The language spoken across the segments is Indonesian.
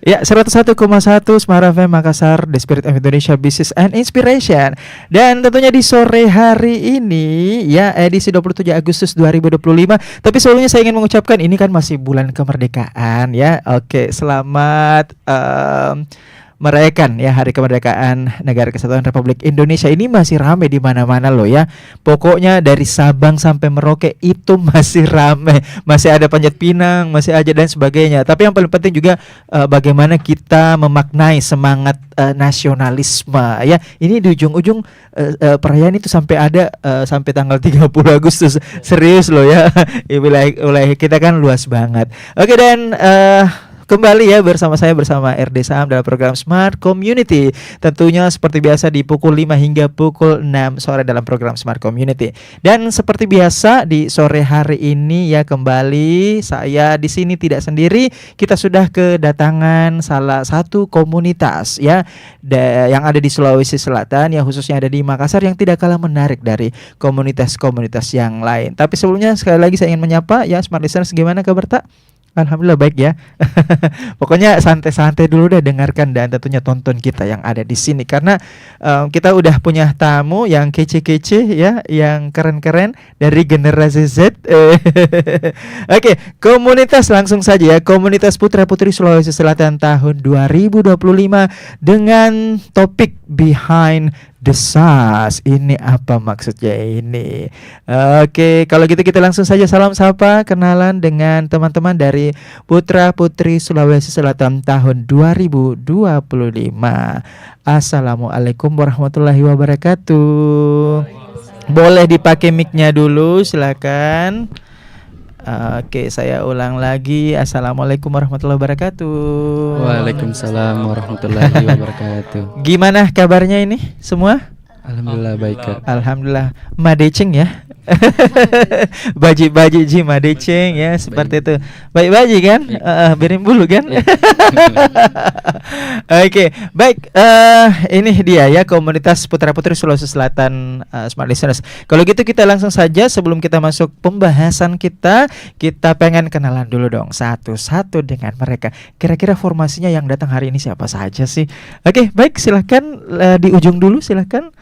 Ya, 101,1 Smart FM Makassar, The Spirit of Indonesia Business and Inspiration. Dan tentunya di sore hari ini ya, edisi 27 Agustus 2025. Tapi sebelumnya saya ingin mengucapkan ini kan masih bulan kemerdekaan ya. Oke, selamat merayakan ya Hari Kemerdekaan Negara Kesatuan Republik Indonesia. Ini masih ramai di mana-mana loh ya. Pokoknya dari Sabang sampai Merauke itu masih ramai. Masih ada Panjat Pinang, masih aja dan sebagainya. Tapi yang paling penting juga bagaimana kita memaknai semangat nasionalisme ya. Ini di ujung-ujung perayaan itu sampai ada sampai tanggal 30 Agustus. Serius loh ya. Wilayah kita kan luas banget. Oke, dan kembali ya bersama RD Sam dalam program Smart Community. Tentunya seperti biasa di pukul 5 hingga pukul 6 sore dalam program Smart Community. Dan seperti biasa di sore hari ini ya kembali saya di sini tidak sendiri. Kita sudah kedatangan salah satu komunitas ya yang ada di Sulawesi Selatan ya, khususnya ada di Makassar, yang tidak kalah menarik dari komunitas-komunitas yang lain. Tapi sebelumnya sekali lagi saya ingin menyapa ya Smart Listeners, gimana kabar tak? Alhamdulillah baik ya. Pokoknya santai-santai dulu deh, dengarkan dan tentunya tonton kita yang ada di sini karena kita udah punya tamu yang kece-kece ya, yang keren-keren dari generasi Z. Oke, komunitas langsung saja ya. Komunitas Putra Putri Sulawesi Selatan tahun 2025 dengan topik Behind the Stars. Ini apa maksudnya ini? Oke, kalau gitu kita langsung saja salam sapa, kenalan dengan teman-teman dari Putra Putri Sulawesi Selatan tahun 2025. Assalamualaikum warahmatullahi wabarakatuh. Boleh dipakai mic-nya dulu, silakan. Oke, saya ulang lagi. Assalamualaikum warahmatullahi wabarakatuh. Waalaikumsalam warahmatullahi wabarakatuh. Gimana kabarnya ini semua? Alhamdulillah baik, Kak. Alhamdulillah. Madeceng ya. Baji ji madeceng ya, seperti itu. Baik baji kan? Birin bulu kan? Oke, baik. Ini dia ya komunitas Putra Putri Sulawesi Selatan Smart Listeners. Kalau gitu kita langsung saja, sebelum kita masuk pembahasan kita pengen kenalan dulu dong satu-satu dengan mereka. Kira-kira formasinya yang datang hari ini siapa saja sih? Oke, baik, silakan di ujung dulu, silakan.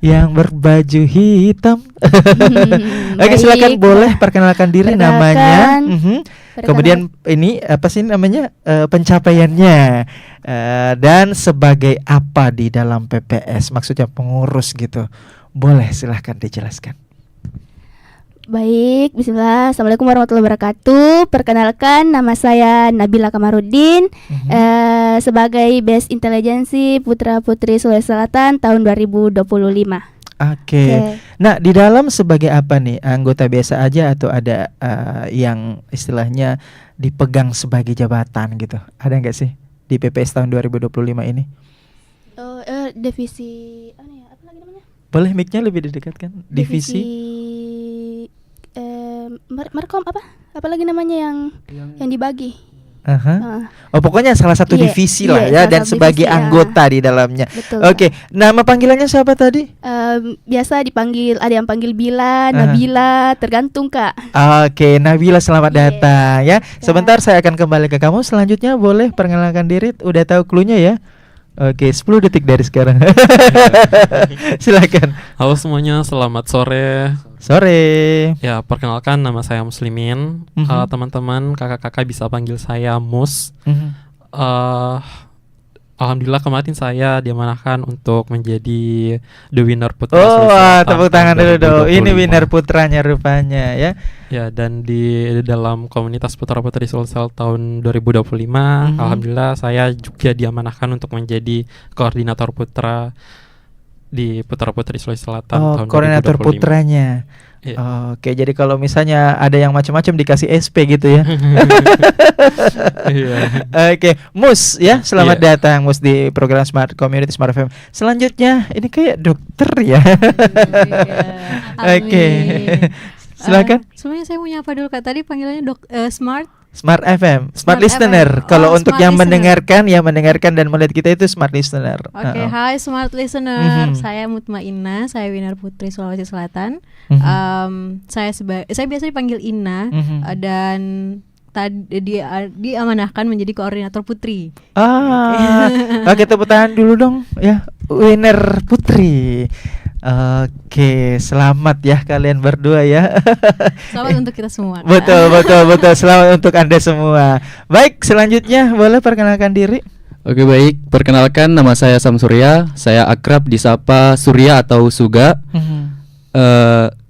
Yang berbaju hitam. Oke, silakan boleh perkenalkan diri, namanya. Kemudian ini apa sih namanya, pencapaiannya, dan sebagai apa di dalam PPS, maksudnya pengurus gitu. Boleh silahkan dijelaskan. Baik, bismillah. Assalamualaikum warahmatullahi wabarakatuh. Perkenalkan, nama saya Nabila Kamarudin, sebagai Base Intelijensi Putra Putri Sulawesi Selatan tahun 2025. Oke. Nah, di dalam sebagai apa nih? Anggota biasa aja atau ada yang istilahnya dipegang sebagai jabatan gitu? Ada nggak sih di PPS tahun 2025 ini? Divisi apa lagi namanya? Boleh mic-nya lebih didekatkan. Divisi Markom apa lagi namanya yang dibagi? Oh, pokoknya salah satu divisi lah ya, dan sebagai anggota di dalamnya. Oke, nama panggilannya siapa tadi? Biasa dipanggil, ada yang panggil Bila, Nabila, tergantung Kak. Oke, Nabila, selamat datang ya. Sebentar saya akan kembali ke kamu. Selanjutnya boleh perkenalkan diri. Udah tahu cluenya ya? Oke, 10 detik dari sekarang. Silakan. Halo semuanya, selamat sore. Sore. Ya, perkenalkan nama saya Muslimin. Teman-teman, kakak-kakak bisa panggil saya Mus. Alhamdulillah kemarin saya diamanahkan untuk menjadi the winner putra. Oh, tepuk tangan dulu dong. Ini winner putranya rupanya ya. Ya, dan di dalam komunitas Putra Putri Sulawesi tahun 2025, alhamdulillah saya juga diamanahkan untuk menjadi koordinator putra di Putra Putri Sulawesi Selatan tahun 2025. Koordinator putranya. Yeah. Oke, jadi kalau misalnya ada yang macam-macam dikasih SP gitu ya. Oke, Mus ya, selamat datang Mus di program Smart Community Smart FM. Selanjutnya ini kayak dokter ya. Oke. Silakan. Sebenarnya saya mau nyapa dulu Kak, tadi panggilannya Smart FM, Smart Listener. Kalau untuk yang mendengarkan dan melihat kita itu Smart Listener. Oke, hai Smart Listener. Saya Mutmainah, saya winner Putri Sulawesi Selatan. Saya biasa dipanggil Ina, dan diamanahkan menjadi koordinator putri. Oke, tepuk tangan dulu dong ya, winner putri. Oke, selamat ya kalian berdua ya. Selamat untuk kita semua. Betul, selamat untuk Anda semua. Baik, selanjutnya boleh perkenalkan diri. Oke baik, perkenalkan nama saya Sam Surya. Saya akrab disapa Surya atau Suga.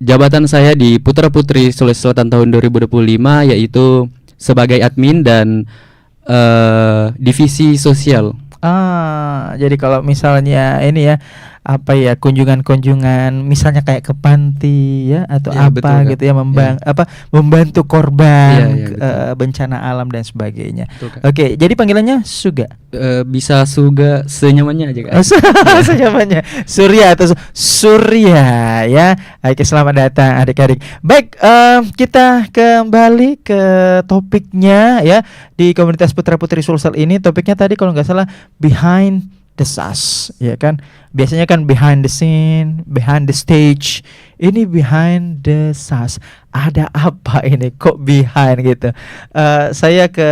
Jabatan saya di Putra Putri Sulawesi Selatan tahun 2025 yaitu sebagai admin dan divisi sosial. Jadi kalau misalnya ini ya, apa ya, kunjungan misalnya kayak ke panti ya atau Ya, apa betul, gitu Kak. ya, membantu korban Iya, betul. bencana alam dan sebagainya. Betul, Kak. Oke, jadi panggilannya Suga. Bisa Suga senyamannya aja Kak. Siapanya? Surya atau Surya ya. Oke, selamat datang adik-adik. Baik, kita kembali ke topiknya ya di komunitas Putra Putri Sulsel ini. Topiknya tadi kalau nggak salah behind the scenes, ya kan? Biasanya kan behind the scene, behind the stage. Ini behind the scenes. Ada apa ini? Kok behind gitu? Saya ke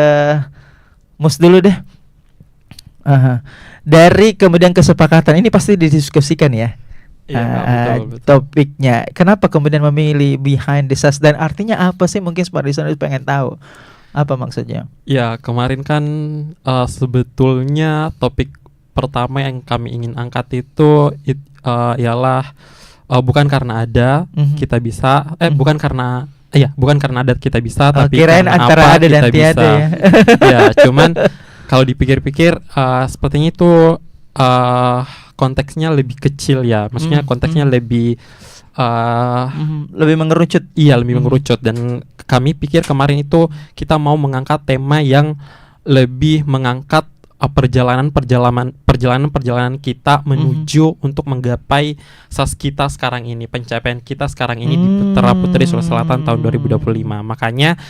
Mus dulu deh. Dari kemudian kesepakatan ini pasti didiskusikan ya. Iya, betul. Topiknya. Kenapa kemudian memilih behind the scenes dan artinya apa sih? Mungkin Smart Listener pengen tahu. Apa maksudnya? Ya, kemarin kan sebetulnya topik pertama yang kami ingin angkat itu ialah bukan karena ada kita bisa, bukan karena ada kita bisa, tapi kirain karena antara apa ada dan kita tiada bisa. ya. Ya, cuman kalau dipikir-pikir sepertinya itu konteksnya lebih kecil ya, maksudnya konteksnya lebih lebih mengerucut. Iya, lebih mengerucut. Dan kami pikir kemarin itu kita mau mengangkat tema yang lebih mengangkat perjalanan kita menuju untuk menggapai SAS kita sekarang ini, pencapaian kita sekarang ini di Putra Putri Sulawesi Selatan tahun 2025. Makanya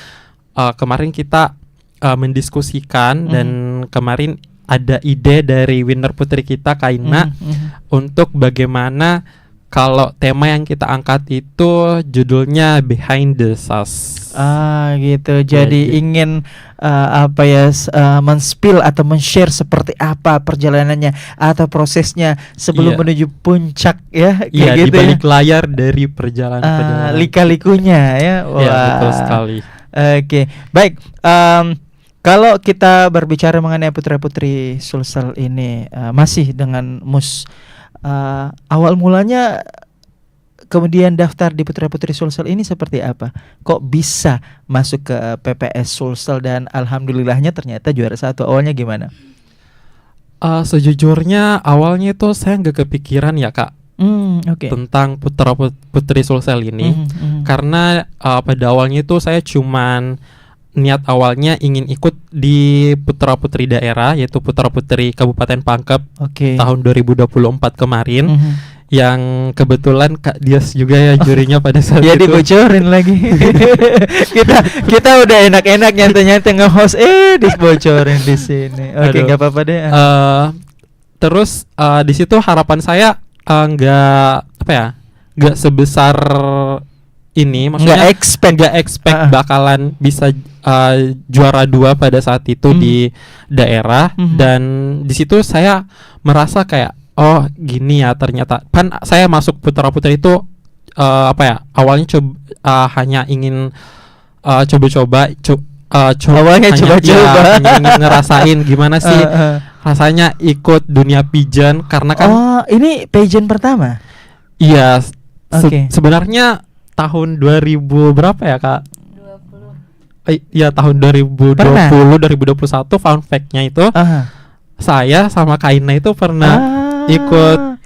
kemarin kita mendiskusikan dan kemarin ada ide dari winner putri kita Kaina untuk bagaimana kalau tema yang kita angkat itu judulnya Behind the SAS. Gitu. Jadi gitu. ingin men-spill atau men-share seperti apa perjalanannya atau prosesnya sebelum menuju puncak ya. Iya, gitu di balik ya. layar dari perjalanan Lika-likunya ya. Iya, betul sekali. Oke, baik. Kalau kita berbicara mengenai putra-putri Sulsel ini, masih dengan Mus. Awal mulanya kemudian daftar di Putra Putri Sulsel ini seperti apa? Kok bisa masuk ke PPS Sulsel dan alhamdulillahnya ternyata juara 1. Awalnya gimana? Sejujurnya awalnya itu saya nggak kepikiran ya Kak tentang Putra Putri Sulsel ini karena pada awalnya itu saya cuman niat awalnya ingin ikut di Putra Putri daerah, yaitu Putra Putri Kabupaten Pangkep tahun 2024 kemarin, yang kebetulan Kak Dias juga ya jurinya pada saat ya itu. Dibocorin lagi. kita udah enak-enak nyantai-nyantai nge-host, dibocorin di sini. Oke, nggak apa-apa deh. Terus di situ harapan saya nggak sebesar ini, maksudnya nggak expect bakalan bisa juara 2 pada saat itu di daerah, dan di situ saya merasa kayak oh gini ya ternyata. Kan saya masuk Putra Putri itu awalnya hanya ingin coba-coba awalnya coba-coba hanya ingin ngerasain gimana sih rasanya ikut dunia pageant, karena kan ini pageant pertama. Iya. Sebenarnya tahun 2000 berapa ya Kak? 20. Iya, tahun 2020 2021 fun fact-nya itu saya sama Kaina itu pernah ikut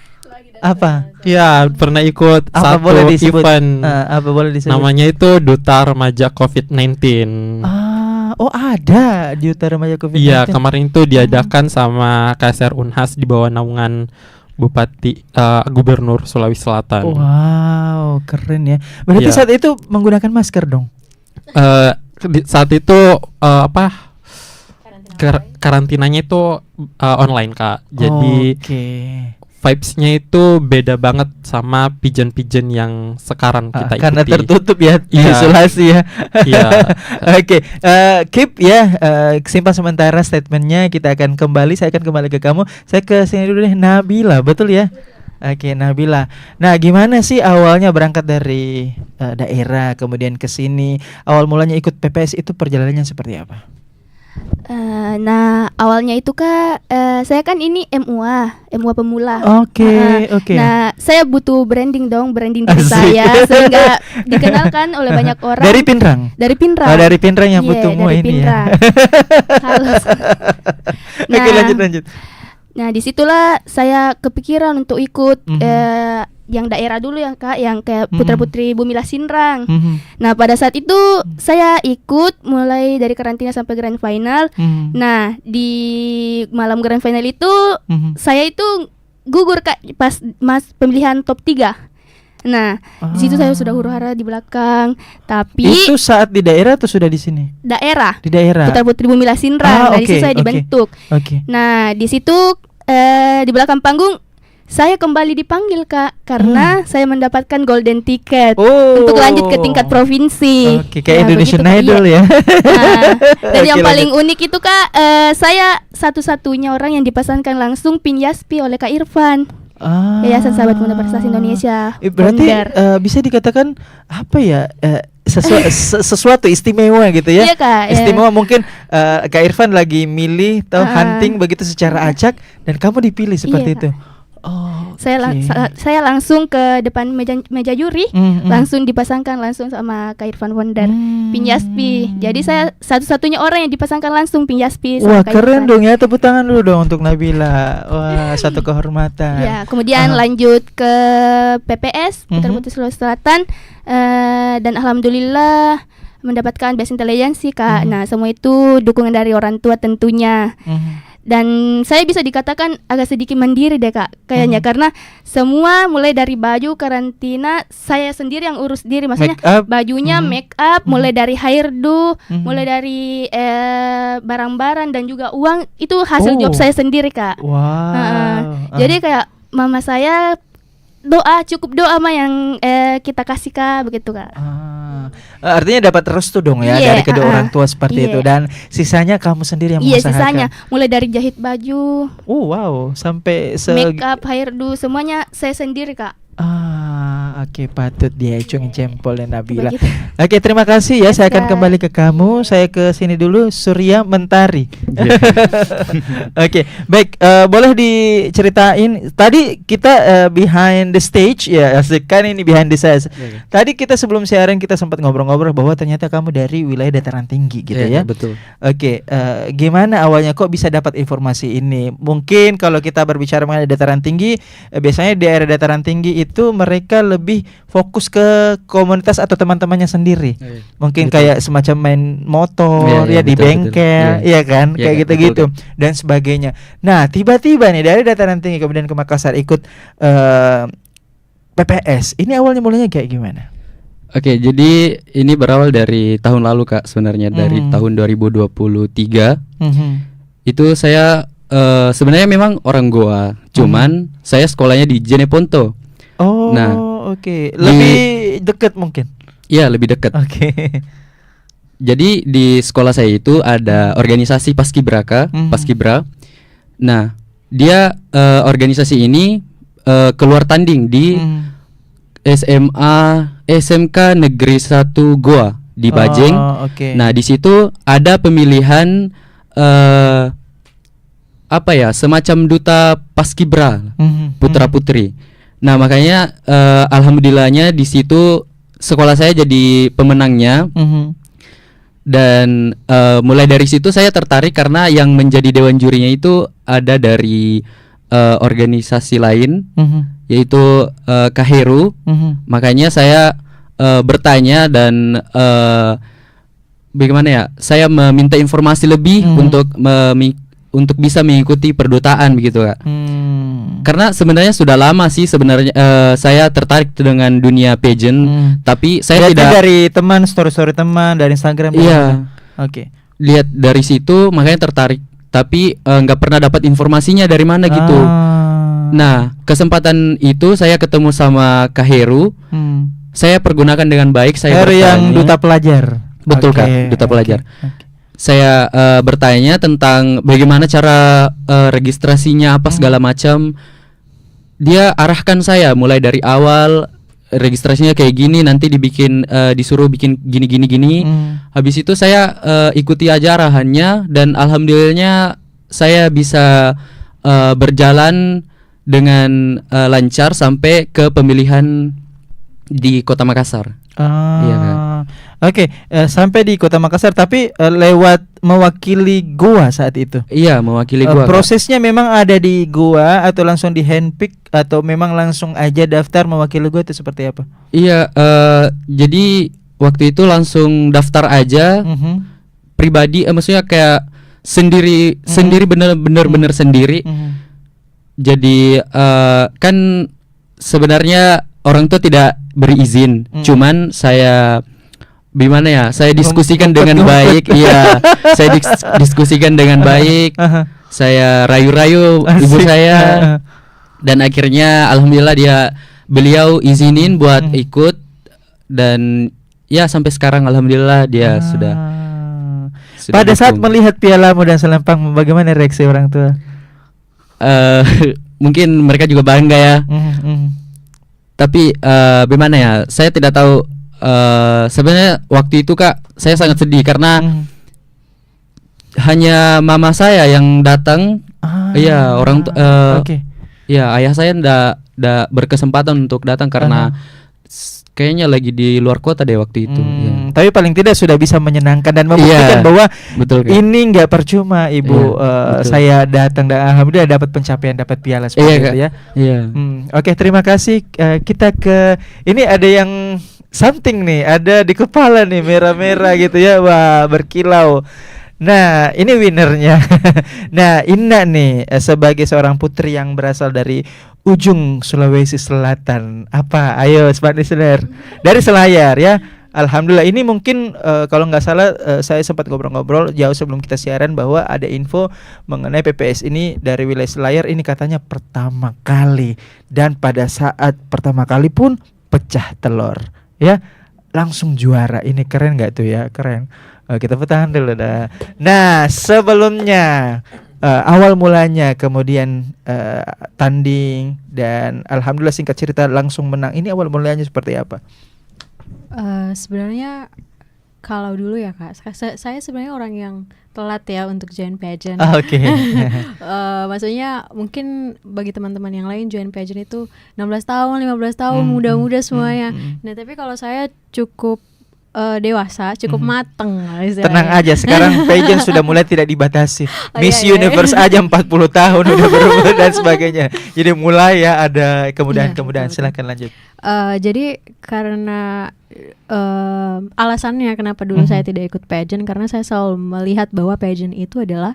apa? Ya, pernah ikut apa satu boleh disebut? event. Apa boleh disebut? Namanya itu Duta Remaja COVID-19. Ada Duta Remaja COVID-19. Iya, kemarin itu diadakan sama KSR Unhas di bawah naungan Bupati Gubernur Sulawesi Selatan. Wow, keren ya. Berarti saat itu menggunakan masker dong? Saat itu karantinanya itu online Kak. Jadi vibes-nya itu beda banget sama pigeon-pigeon yang sekarang kita karena ikuti. tertutup ya, Iya. isolasi ya. Iya. Oke, keep ya, simpan sementara statementnya. Kita akan kembali, saya akan kembali ke kamu. Saya ke sini dulu deh, Nabila, betul ya? Oke, Nabila. Nah, gimana sih awalnya berangkat dari daerah kemudian ke sini? Awal mulanya ikut PPS itu perjalanannya seperti apa? Nah, awalnya itu Kak, saya kan ini MUA pemula. Oke. Nah, saya butuh branding diri Asik. saya sehingga dikenalkan oleh banyak orang. Dari Pinrang. Dari Pinrang. Oh, dari Pinrang yang Iya, butuh mu dari ini Pinrang. ya. Halo. Oke, lanjut. Nah, disitulah saya kepikiran untuk ikut Mhm. yang daerah dulu ya Kak, yang kayak Mhm. putra-putri Bumi Sinrang. Mhm. Nah, pada saat itu saya ikut mulai dari karantina sampai grand final. Mhm. Nah, di malam grand final itu Mhm. saya itu gugur Kak pas pemilihan top 3. Nah, di situ saya sudah huru-hara di belakang, tapi Itu saat di daerah atau sudah di sini? daerah Di daerah. Putra Putri Bumi Sinrang. Nah, di situ saya oke. dibentuk. Oke. Nah, di situ di belakang panggung saya kembali dipanggil Kak karena saya mendapatkan golden ticket Oh. untuk lanjut ke tingkat provinsi. Oke, kayak Nah, Indonesian begitu, Kak. Idol Iya. ya. Nah, dan Oke, yang paling lanjut. unik itu Kak, saya satu-satunya orang yang dipesankan langsung Pinyaspi oleh Kak Irfan, Yayasan Sahabat Muda Prestasi Indonesia. Berarti founder. bisa dikatakan apa ya? Sesuatu istimewa gitu ya. Iya, Kak, ya. Istimewa mungkin Kak Irfan lagi milih atau hunting begitu secara acak dan kamu dipilih seperti Iya, itu. Oh. Saya langsung ke depan meja juri, langsung dipasangkan langsung sama Kak Irfan founder Pinyaspi. Jadi saya satu-satunya orang yang dipasangkan langsung Pinyaspi Wah, sama Kak keren Irfan. dong ya, tepuk tangan dulu dong untuk Nabila. Wah, satu kehormatan. Ya, kemudian lanjut ke PPS Putra Mhm. Putri Sulawesi Selatan, dan alhamdulillah mendapatkan best intelligence Kak. Nah, semua itu dukungan dari orang tua tentunya. Dan saya bisa dikatakan agak sedikit mandiri deh Kak kayaknya, karena semua mulai dari baju karantina saya sendiri yang urus diri, maksudnya Make up. bajunya, make up, mulai dari hairdo, mulai dari barang-barang dan juga uang itu hasil job saya sendiri Kak. Wow. Jadi kayak mama saya cukup doa mah yang kita kasih Kak, begitu Kak. Artinya dapat restu dong ya Iya, dari kedua orang tua seperti iya. itu, dan sisanya kamu sendiri yang Iya, mengusahakan. sisanya mulai dari jahit baju, Wow, sampai make up, hairdo, semuanya saya sendiri Kak. Oke, patut dia cung jempol dan Nabila. Begitu. Oke, terima kasih ya. Saya akan Kak. kembali ke kamu. Saya ke sini dulu, Surya Mentari. Oke, baik. Boleh diceritain? Tadi kita behind the stage ya, asik kan ini behind the stage. Tadi kita sebelum siaran kita sempat ngobrol-ngobrol bahwa ternyata kamu dari wilayah dataran tinggi gitu ya. Betul. Oke, gimana awalnya kok bisa dapat informasi ini? Mungkin kalau kita berbicara mengenai dataran tinggi, biasanya di daerah dataran tinggi itu mereka lebih fokus ke komunitas atau teman-temannya sendiri. Mungkin Betul. kayak semacam main motor Iya, ya di betul, bengkel, betul. iya kan, Iya, kayak betul, gitu-gitu dan sebagainya. Nah, tiba-tiba nih dari dataran tinggi kemudian ke Makassar ikut PPS. Ini awalnya mulanya kayak gimana? Oke, jadi ini berawal dari tahun lalu Kak, sebenarnya dari tahun 2023. Itu saya sebenarnya memang orang Goa, cuman saya sekolahnya di Jeneponto. Oh, Nah, oke. Lebih dekat mungkin. Iya, lebih dekat. Oke. Jadi di sekolah saya itu ada organisasi Paskibraka, Paskibra. Nah, dia organisasi ini keluar tanding di SMK Negeri 1 Goa di Bajeng. Oke. Nah, di situ ada pemilihan apa ya, semacam duta Paskibra putra putri. Nah, makanya alhamdulillahnya di situ sekolah saya jadi pemenangnya. Dan mulai dari situ saya tertarik karena yang menjadi dewan jurinya itu ada dari organisasi lain, yaitu Kaheru. Makanya saya bertanya dan bagaimana ya, saya meminta informasi lebih untuk bisa mengikuti perdutaan begitu Kak. Karena sebenarnya sudah lama sih sebenarnya saya tertarik dengan dunia pageant, tapi saya Lihatnya tidak dari teman, story teman dari Instagram. Iya. Oke. lihat dari situ makanya tertarik, tapi nggak pernah dapat informasinya dari mana gitu. Nah, kesempatan itu saya ketemu sama Kak Heru. Saya pergunakan dengan baik. Saya Heru yang bertanya. duta pelajar. Betul, Kak, duta pelajar. Saya bertanya tentang bagaimana cara registrasinya apa segala macam. Dia arahkan saya mulai dari awal, registrasinya kayak gini, nanti disuruh bikin gini. Habis itu saya ikuti aja arahannya dan alhamdulillahnya saya bisa berjalan dengan lancar sampai ke pemilihan di Kota Makassar. Iya, Kak. Oke, sampai di Kota Makassar, tapi lewat mewakili Goa saat itu. Iya, mewakili gua. Kak. Prosesnya memang ada di Goa atau langsung di handpick atau memang langsung aja daftar mewakili Goa itu seperti apa? Iya, jadi waktu itu langsung daftar aja pribadi, maksudnya kayak sendiri bener-bener sendiri. Jadi kan sebenarnya orang tua tidak beri izin, cuman saya gimana ya? Saya diskusikan dengan baik, iya. Saya diskusikan dengan baik. Saya rayu-rayu ibu saya dan akhirnya alhamdulillah beliau izinin buat ikut dan ya sampai sekarang alhamdulillah dia sudah Pada saat dukung. melihat pialamu dan selempang, bagaimana reaksi orang tua? Mungkin mereka juga bangga ya. Tapi bagaimana ya? Saya tidak tahu. Sebenarnya waktu itu Kak, saya sangat sedih karena hanya mama saya yang datang. Iya, orang ya ayah saya ndak berkesempatan untuk datang karena kayaknya lagi di luar kota deh waktu itu. Ya. Tapi paling tidak sudah bisa menyenangkan dan membuktikan bahwa betul, Kak. ini nggak percuma ibu. Betul. Saya datang dan alhamdulillah dapat pencapaian, dapat piala seperti itu ya. Iya. Oke, terima kasih. Kita ke ini ada yang something nih, ada di kepala nih merah-merah gitu ya. Wah, berkilau. Nah, ini winernya. Nah, Inna nih sebagai seorang putri yang berasal dari ujung Sulawesi Selatan. Apa? Ayo, smart listener. Dari Selayar ya. Alhamdulillah, ini mungkin kalau nggak salah saya sempat ngobrol-ngobrol jauh sebelum kita siaran bahwa ada info mengenai PPS ini dari wilayah Selayar ini katanya pertama kali, dan pada saat pertama kali pun pecah telur ya, langsung juara. Ini keren nggak tuh ya? Keren. Kita tahan dulu dah. Nah, sebelumnya awal mulanya kemudian tanding dan alhamdulillah singkat cerita langsung menang. Ini awal mulanya seperti apa? Sebenarnya kalau dulu ya Kak, saya sebenarnya orang yang telat ya untuk join pageant. Oke. Maksudnya mungkin bagi teman-teman yang lain join pageant itu 16 tahun, 15 tahun, muda-muda semuanya. Nah, tapi kalau saya cukup dewasa, cukup mateng istilahnya. Tenang aja, sekarang pageant sudah mulai tidak dibatasi. Miss iya. Universe aja 40 tahun udah berumur dan sebagainya. Jadi mulai ya ada kemudahan-kemudahan. Silakan lanjut. Jadi karena alasannya kenapa dulu saya tidak ikut pageant, karena saya selalu melihat bahwa pageant itu adalah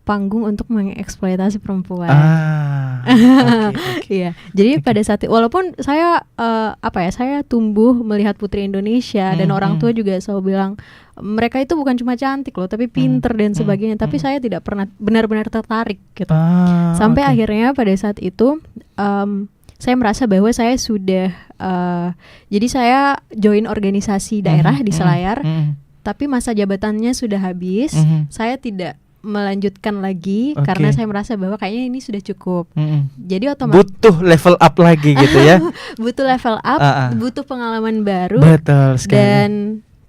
panggung untuk mengeksploitasi perempuan. Iya. Jadi pada saat walaupun saya saya tumbuh melihat putri Indonesia dan orang tua juga selalu bilang mereka itu bukan cuma cantik loh, tapi pinter dan sebagainya. Tapi saya tidak pernah benar-benar tertarik gitu. Sampai akhirnya pada saat itu saya merasa bahwa saya sudah jadi saya join organisasi daerah di Selayar, tapi masa jabatannya sudah habis. Saya tidak melanjutkan lagi karena saya merasa bahwa kayaknya ini sudah cukup. Jadi otomatis butuh level up lagi gitu ya. Butuh level up, butuh pengalaman baru. Betul sekali. Dan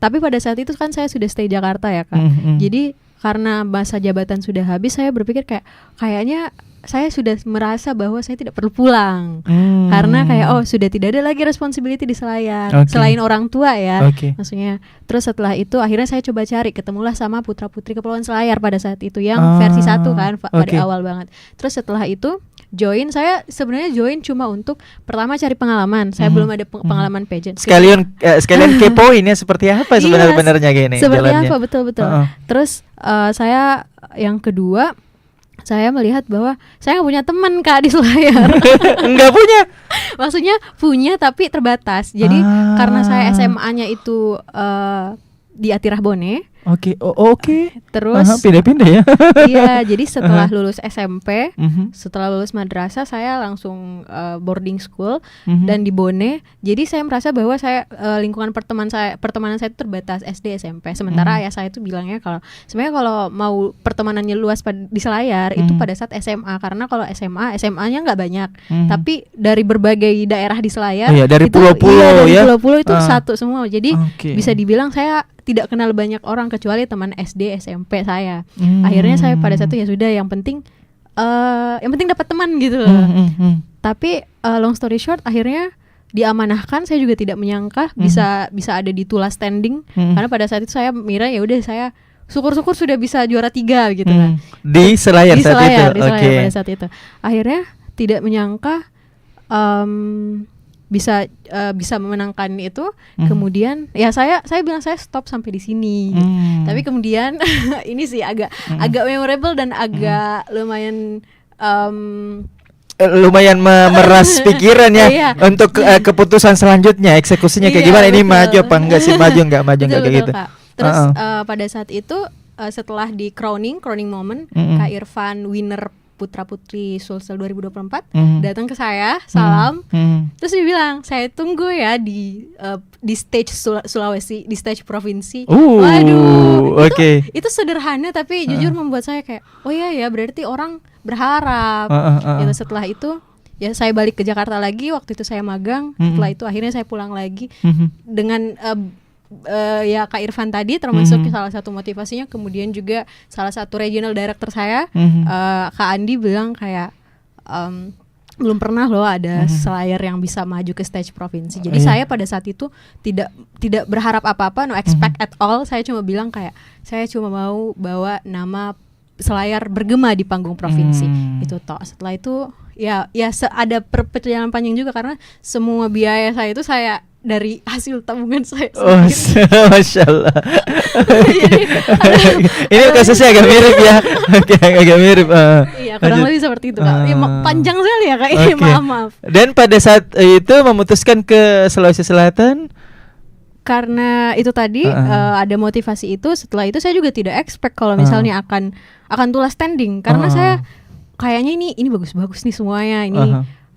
tapi pada saat itu kan saya sudah stay Jakarta ya Kak. Jadi karena masa jabatan sudah habis, saya berpikir kayaknya saya sudah merasa bahwa saya tidak perlu pulang karena kayak sudah tidak ada lagi responsibility di Selayar selain orang tua ya. Maksudnya terus setelah itu akhirnya saya coba cari, ketemulah sama putra-putri Kepulauan Selayar pada saat itu yang versi 1 kan pada awal banget. Terus setelah itu saya sebenarnya join cuma untuk pertama cari pengalaman. Saya belum ada pengalaman pageant. Sekalian kepoin ya seperti apa sebenarnya gini. Seperti apa betul. Terus saya yang kedua, saya melihat bahwa saya nggak punya teman Kak di Selayar. Nggak punya? Maksudnya punya tapi terbatas. Jadi karena saya SMA-nya itu di Atirah Bone, Oke, oke. Terus Aha, pindah-pindah ya. iya, jadi setelah lulus SMP, Mhm. setelah lulus madrasah saya langsung boarding school Mhm. dan di Bone. Jadi saya merasa bahwa saya lingkungan pertemanan saya itu terbatas SD SMP. Sementara ayah saya itu bilangnya kalau sebenarnya kalau mau pertemanannya luas di Selayar itu pada saat SMA, karena kalau SMA-nya nggak banyak. Tapi dari berbagai daerah di Selayar, Oh iya, dari itu- pulau-pulau dari ya? pulau-pulau itu Ah. satu semua. Jadi Oke. bisa dibilang saya tidak kenal banyak orang kecuali teman SD SMP saya. Hmm. Akhirnya saya pada saat itu ya sudah, yang penting dapat teman gitu. Tapi long story short, akhirnya diamanahkan. Saya juga tidak menyangka bisa ada di Tulas Standing, karena pada saat itu saya mira ya udah, saya syukur-syukur sudah bisa juara 3 gitu kan. Di Selayar Di saat Selayar, itu. di Selayar Oke. pada saat itu. Akhirnya tidak menyangka bisa memenangkan itu. Kemudian ya saya bilang saya stop sampai di sini. Tapi kemudian ini sih agak memorable dan agak lumayan Lumayan memeras pikiran ya Iya. untuk keputusan selanjutnya, eksekusinya kayak Iya, gimana, ini betul. maju apa enggak sih, maju enggak betul, kayak gitu. Kak. Terus pada saat itu setelah di crowning moment, Kak Irfan winner Putra Putri Sulsel 2024 datang ke saya, salam. Terus dia bilang, "Saya tunggu ya di stage Sulawesi, di stage provinsi." Waduh, oke. itu sederhana tapi jujur membuat saya kayak, oh iya ya, berarti orang berharap. Gitu. Setelah itu ya saya balik ke Jakarta lagi. Waktu itu saya magang. Setelah itu akhirnya saya pulang lagi dengan ya Kak Irfan tadi termasuk salah satu motivasinya. Kemudian juga salah satu regional director saya, Kak Andi, bilang kayak belum pernah loh ada Selayar yang bisa maju ke stage provinsi. Jadi saya pada saat itu tidak berharap apa-apa, no expect at all. Saya cuma bilang kayak saya cuma mau bawa nama Selayar bergema di panggung provinsi. Itu toh. Setelah itu ya ada perjalanan panjang juga, karena semua biaya saya itu saya dari hasil tabungan saya Oh, sendiri. Masya Allah. Jadi, Ini kasusnya agak mirip ya. Oke, agak mirip. iya, kurang lanjut. lebih seperti itu, Kak. Ya, panjang sekali ya, Kak. Oke. Maaf. Dan pada saat itu memutuskan ke Sulawesi Selatan. Karena itu tadi ada motivasi itu. Setelah itu saya juga tidak expect kalau misalnya akan Tulas Standing, karena saya kayaknya ini bagus-bagus nih semuanya ini.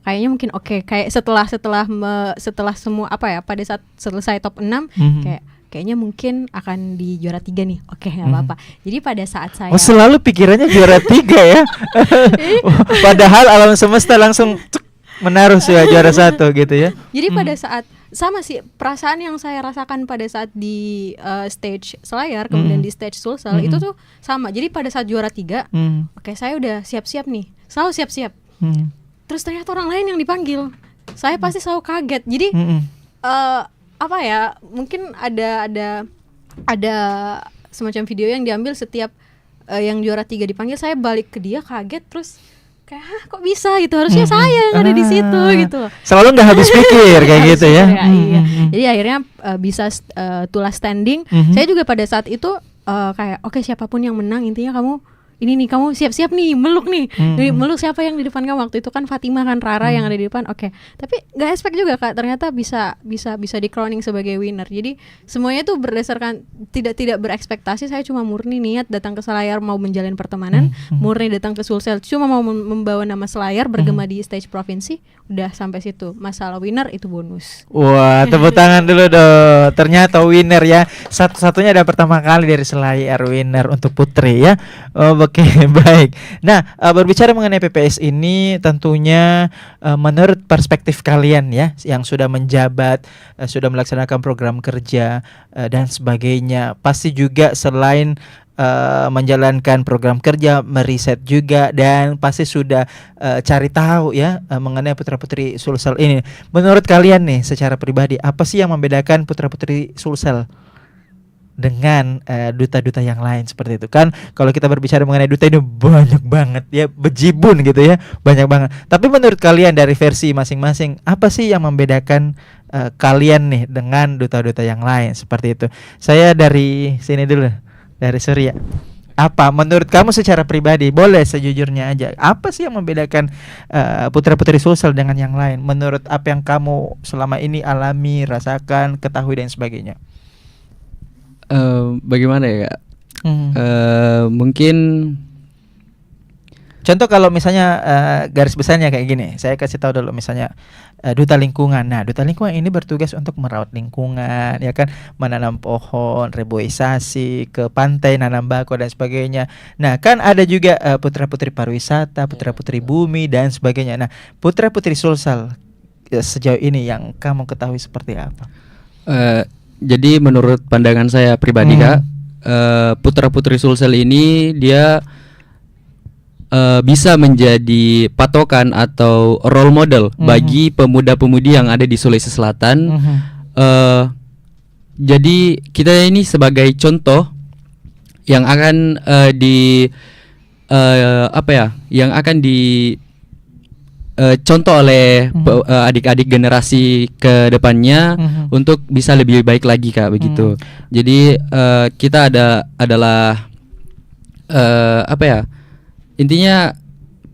Kayaknya mungkin oke. Kayak setelah semua pada saat selesai top 6 kayaknya mungkin akan di juara 3 nih. Oke, nggak apa-apa. Jadi pada saat saya Selalu pikirannya juara 3 ya. Padahal alam semesta langsung menaruh juara 1 gitu ya. Jadi pada saat sama sih perasaan yang saya rasakan pada saat di stage Selayar, kemudian di stage Sulsel itu tuh sama. Jadi pada saat juara 3, oke, saya udah siap-siap nih, selalu siap-siap. Terus ternyata orang lain yang dipanggil, saya pasti selalu kaget. Jadi mungkin ada semacam video yang diambil setiap yang juara 3 dipanggil, saya balik ke dia kaget, terus kayak kok bisa gitu, harusnya saya yang ada di situ gitu loh. Selalu nggak habis pikir kayak Harus gitu ya. iya. Jadi akhirnya bisa Tulas Standing. Saya juga pada saat itu kayak oke, siapapun yang menang, intinya kamu ini nih, kamu siap-siap nih, meluk nih. Jadi meluk siapa yang di depan kamu. Waktu itu kan Fatimah kan, Rara yang ada di depan. Oke. Tapi nggak expect juga, Kak, ternyata bisa di crowning sebagai winner. Jadi semuanya tuh berdasarkan tidak berekspektasi. Saya cuma murni niat datang ke Selayar mau menjalin pertemanan, murni datang ke Sulsel cuma mau membawa nama Selayar bergema di stage provinsi. Udah sampai situ. Masalah winner itu bonus. Wah, tepuk tangan dulu dong. Ternyata winner ya. Satu-satunya ada pertama kali dari Selayar winner untuk putri ya. Oke, baik. Nah, berbicara mengenai PPS ini, tentunya menurut perspektif kalian ya, yang sudah menjabat, sudah melaksanakan program kerja dan sebagainya, pasti juga selain menjalankan program kerja, meriset juga, dan pasti sudah cari tahu ya mengenai putra-putri Sulsel ini. Menurut kalian nih, secara pribadi, apa sih yang membedakan putra-putri Sulsel dengan duta-duta yang lain seperti itu? Kan kalau kita berbicara mengenai duta ini banyak banget ya, bejibun gitu ya, banyak banget. Tapi menurut kalian dari versi masing-masing, apa sih yang membedakan kalian nih dengan duta-duta yang lain seperti itu? Saya dari sini dulu, dari Surya. Apa menurut kamu secara pribadi, boleh sejujurnya aja, apa sih yang membedakan putra-putri Sulsel dengan yang lain? Menurut apa yang kamu selama ini alami, rasakan, ketahui dan sebagainya? Bagaimana ya Kak? Mungkin Contoh kalau misalnya garis besarnya kayak gini, saya kasih tahu dulu misalnya duta lingkungan. Nah, duta lingkungan ini bertugas untuk merawat lingkungan, ya kan, menanam pohon, reboisasi, ke pantai nanam bakau dan sebagainya. Nah, kan ada juga putra-putri pariwisata, putra-putri bumi dan sebagainya. Nah, putra-putri Sulsel sejauh ini yang kamu ketahui seperti apa? jadi menurut pandangan saya pribadi Kak, putra-putri Sulsel ini dia bisa menjadi patokan atau role model bagi pemuda-pemudi yang ada di Sulawesi Selatan. Jadi kita ini sebagai contoh yang akan yang akan contoh oleh adik-adik generasi ke depannya untuk bisa lebih baik lagi Kak, begitu. Jadi kita adalah intinya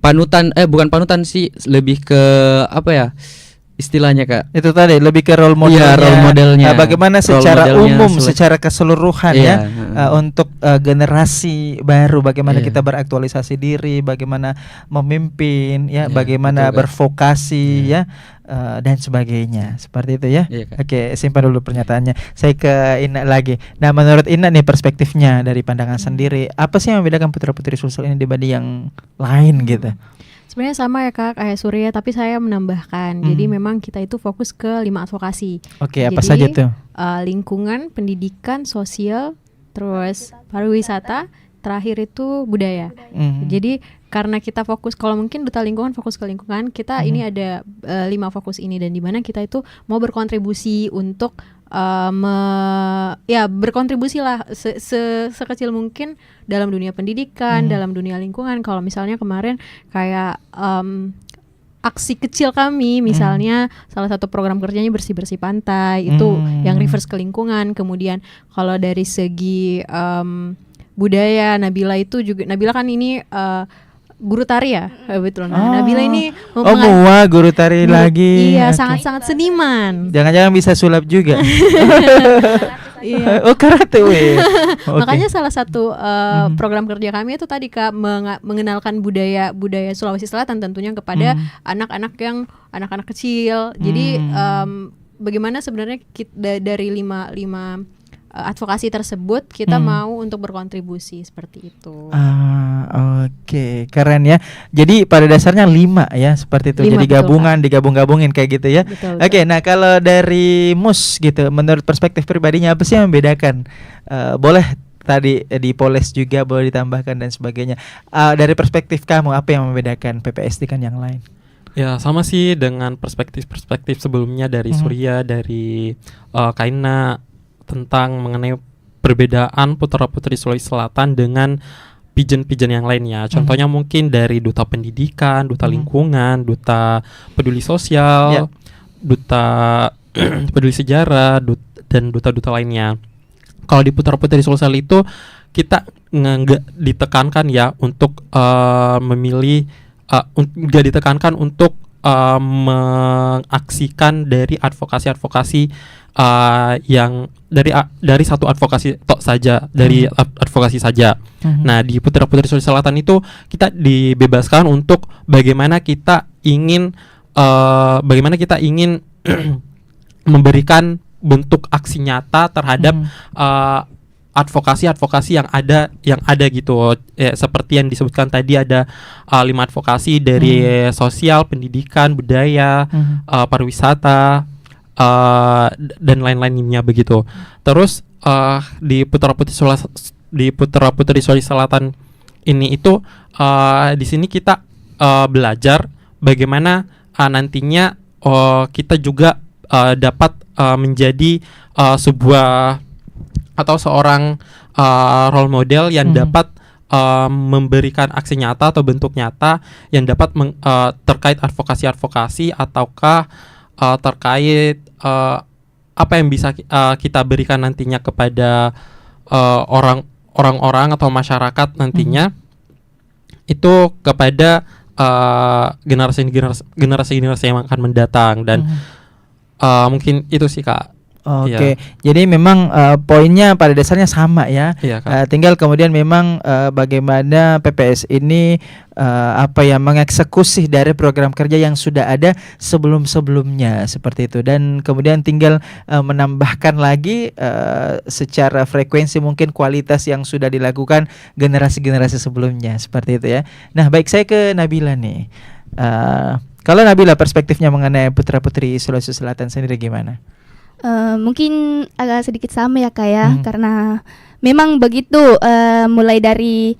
panutan, bukan panutan sih, lebih ke istilahnya Kak, Itu tadi lebih ke role modelnya. Iya, role modelnya. Bagaimana Role secara modelnya umum, secara keseluruhan Iya, untuk generasi baru, bagaimana Iya. kita beraktualisasi diri, bagaimana memimpin, ya, Iya, bagaimana betul, Kak. bervokasi, ya, dan sebagainya, seperti itu ya. Iya, Kak. Oke, simpan dulu pernyataannya. Saya ke Ina lagi. Nah, menurut Ina nih perspektifnya dari pandangan sendiri, apa sih yang membedakan putra-putri Sulsel ini dibanding yang lain gitu? Sebenarnya sama ya Kak, kayak Surya, tapi saya menambahkan. Jadi memang kita itu fokus ke 5 advokasi. Oke, apa Jadi, saja tuh? Lingkungan, pendidikan, sosial, terus pariwisata, terakhir itu budaya. Jadi karena kita fokus, kalau mungkin duta lingkungan fokus ke lingkungan, kita ini ada 5 fokus ini, dan di mana kita itu mau berkontribusi untuk berkontribusi lah sekecil mungkin dalam dunia pendidikan, dalam dunia lingkungan. Kalau misalnya kemarin kayak aksi kecil kami, misalnya salah satu program kerjanya bersih-bersih pantai, itu yang reverse ke lingkungan. Kemudian kalau dari segi budaya, Nabila kan ini guru tari ya, betul. Nabila ini guru tari lagi. Iya, Oke. sangat seniman. Jangan-jangan bisa sulap juga. Iya. Oh, karate weh. Oke. Makanya salah satu program kerja kami itu tadi Kak, mengenalkan budaya Sulawesi Selatan tentunya kepada anak-anak kecil. Jadi bagaimana sebenarnya dari lima advokasi tersebut kita mau untuk berkontribusi seperti itu. Oke, keren ya. Jadi pada dasarnya 5 ya, seperti itu. 5, Jadi betul, gabungan, digabung-gabungin kayak gitu ya. Betul, Oke, nah kalau dari Mus gitu, menurut perspektif pribadinya apa sih yang membedakan? Boleh tadi dipoles juga, boleh ditambahkan dan sebagainya. Dari perspektif kamu, apa yang membedakan PPS dengan yang lain? Ya sama sih dengan perspektif sebelumnya dari Surya, dari Kaina, tentang mengenai perbedaan putra-putri Sulawesi Selatan dengan pijen-pijen yang lainnya. Contohnya mungkin dari duta pendidikan, duta lingkungan, duta peduli sosial, duta peduli sejarah, dan duta-duta lainnya. Kalau di putra-putri Sulsel itu kita nggak ditekankan ya untuk memilih, nggak ditekankan untuk mengaksikan dari advokasi-advokasi yang dari satu advokasi saja, dari advokasi saja. Nah, di putra-putri Sulawesi Selatan itu kita dibebaskan untuk bagaimana kita ingin memberikan bentuk aksi nyata terhadap advokasi yang ada gitu. Seperti yang disebutkan tadi, ada 5 advokasi dari sosial, pendidikan, budaya, pariwisata, dan lain-lainnya begitu. Terus di putra-putri Sulawesi Selatan ini itu di sini kita belajar bagaimana nantinya kita juga dapat menjadi sebuah atau seorang role model yang dapat memberikan aksi nyata atau bentuk nyata yang dapat terkait advokasi ataukah terkait apa yang bisa kita berikan nantinya kepada orang-orang atau masyarakat nantinya, itu kepada generasi yang akan mendatang. Dan mungkin itu sih Kak. Oke, jadi memang poinnya pada dasarnya sama ya. Iya, Kak. Tinggal kemudian memang bagaimana PPS ini mengeksekusi dari program kerja yang sudah ada sebelum-sebelumnya seperti itu, dan kemudian tinggal menambahkan lagi secara frekuensi mungkin kualitas yang sudah dilakukan generasi-generasi sebelumnya seperti itu ya. Nah, baik, saya ke Nabila nih. Kalau Nabila perspektifnya mengenai putra-putri Sulawesi Selatan sendiri gimana? Mungkin agak sedikit sama ya Kak ya, karena memang begitu, mulai dari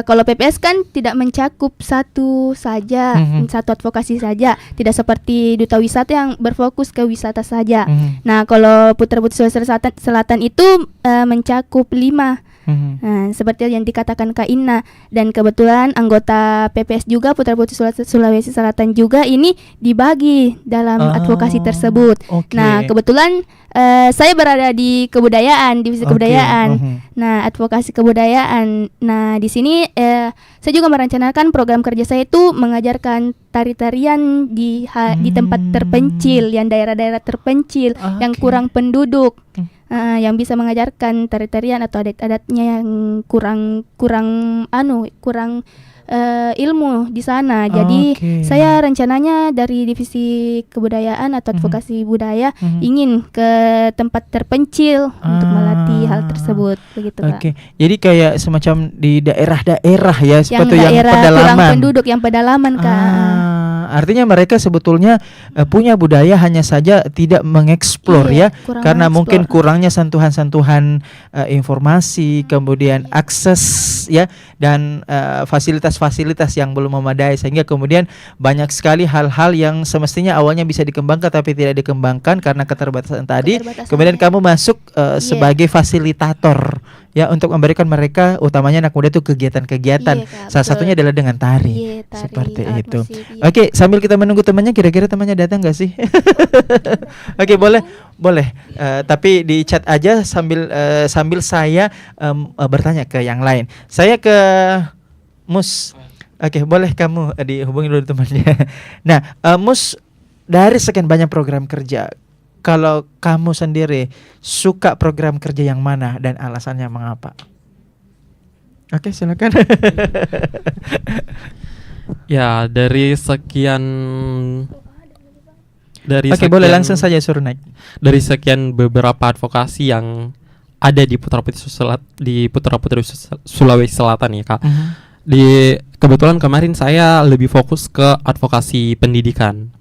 kalau PPS kan tidak mencakup satu saja, satu advokasi saja, tidak seperti Duta Wisata yang berfokus ke wisata saja. Nah, kalau Putra-Putri Sulawesi Selatan itu mencakup 5. Nah, seperti yang dikatakan Kak Inna, dan kebetulan anggota PPS juga Putra-Putri Sulawesi Selatan juga ini dibagi dalam advokasi tersebut. Nah, kebetulan saya berada di kebudayaan, divisi kebudayaan. Nah, advokasi kebudayaan. Nah, di sini saya juga merencanakan program kerja saya itu mengajarkan tari-tarian di tempat terpencil, yang daerah-daerah terpencil, yang kurang penduduk. Yang bisa mengajarkan tari-tarian atau adat-adatnya yang kurang ilmu di sana. Jadi saya rencananya dari divisi kebudayaan atau advokasi budaya ingin ke tempat terpencil untuk melatih hal tersebut, begitu Kak. Jadi kayak semacam di daerah-daerah ya, seperti yang daerah pedalaman. Kurang penduduk, yang pedalaman Kak. Artinya mereka sebetulnya punya budaya, hanya saja tidak mengeksplor ya, karena mungkin kurangnya sentuhan-sentuhan informasi, kemudian akses ya, dan fasilitas-fasilitas yang belum memadai, sehingga kemudian banyak sekali hal-hal yang semestinya awalnya bisa dikembangkan tapi tidak dikembangkan karena keterbatasan tadi. Kemudian kamu masuk sebagai fasilitator ya, untuk memberikan mereka, utamanya anak muda itu kegiatan-kegiatan. Salah satunya adalah dengan tari. Tari, seperti itu. musik, Oke, sambil kita menunggu temannya, kira-kira temannya datang nggak sih? Oke, boleh. Tapi di chat aja sambil saya bertanya ke yang lain. Saya ke Mus. Oke, boleh kamu dihubungi dulu temannya. Nah, Mus, dari sekian banyak program kerja, kalau kamu sendiri suka program kerja yang mana dan alasannya mengapa? Oke, silakan. Ya, dari sekian boleh langsung saja suruh naik. Dari sekian beberapa advokasi yang ada di Putra-Putri Sulawesi Selatan ya Kak. Kebetulan kemarin saya lebih fokus ke advokasi pendidikan.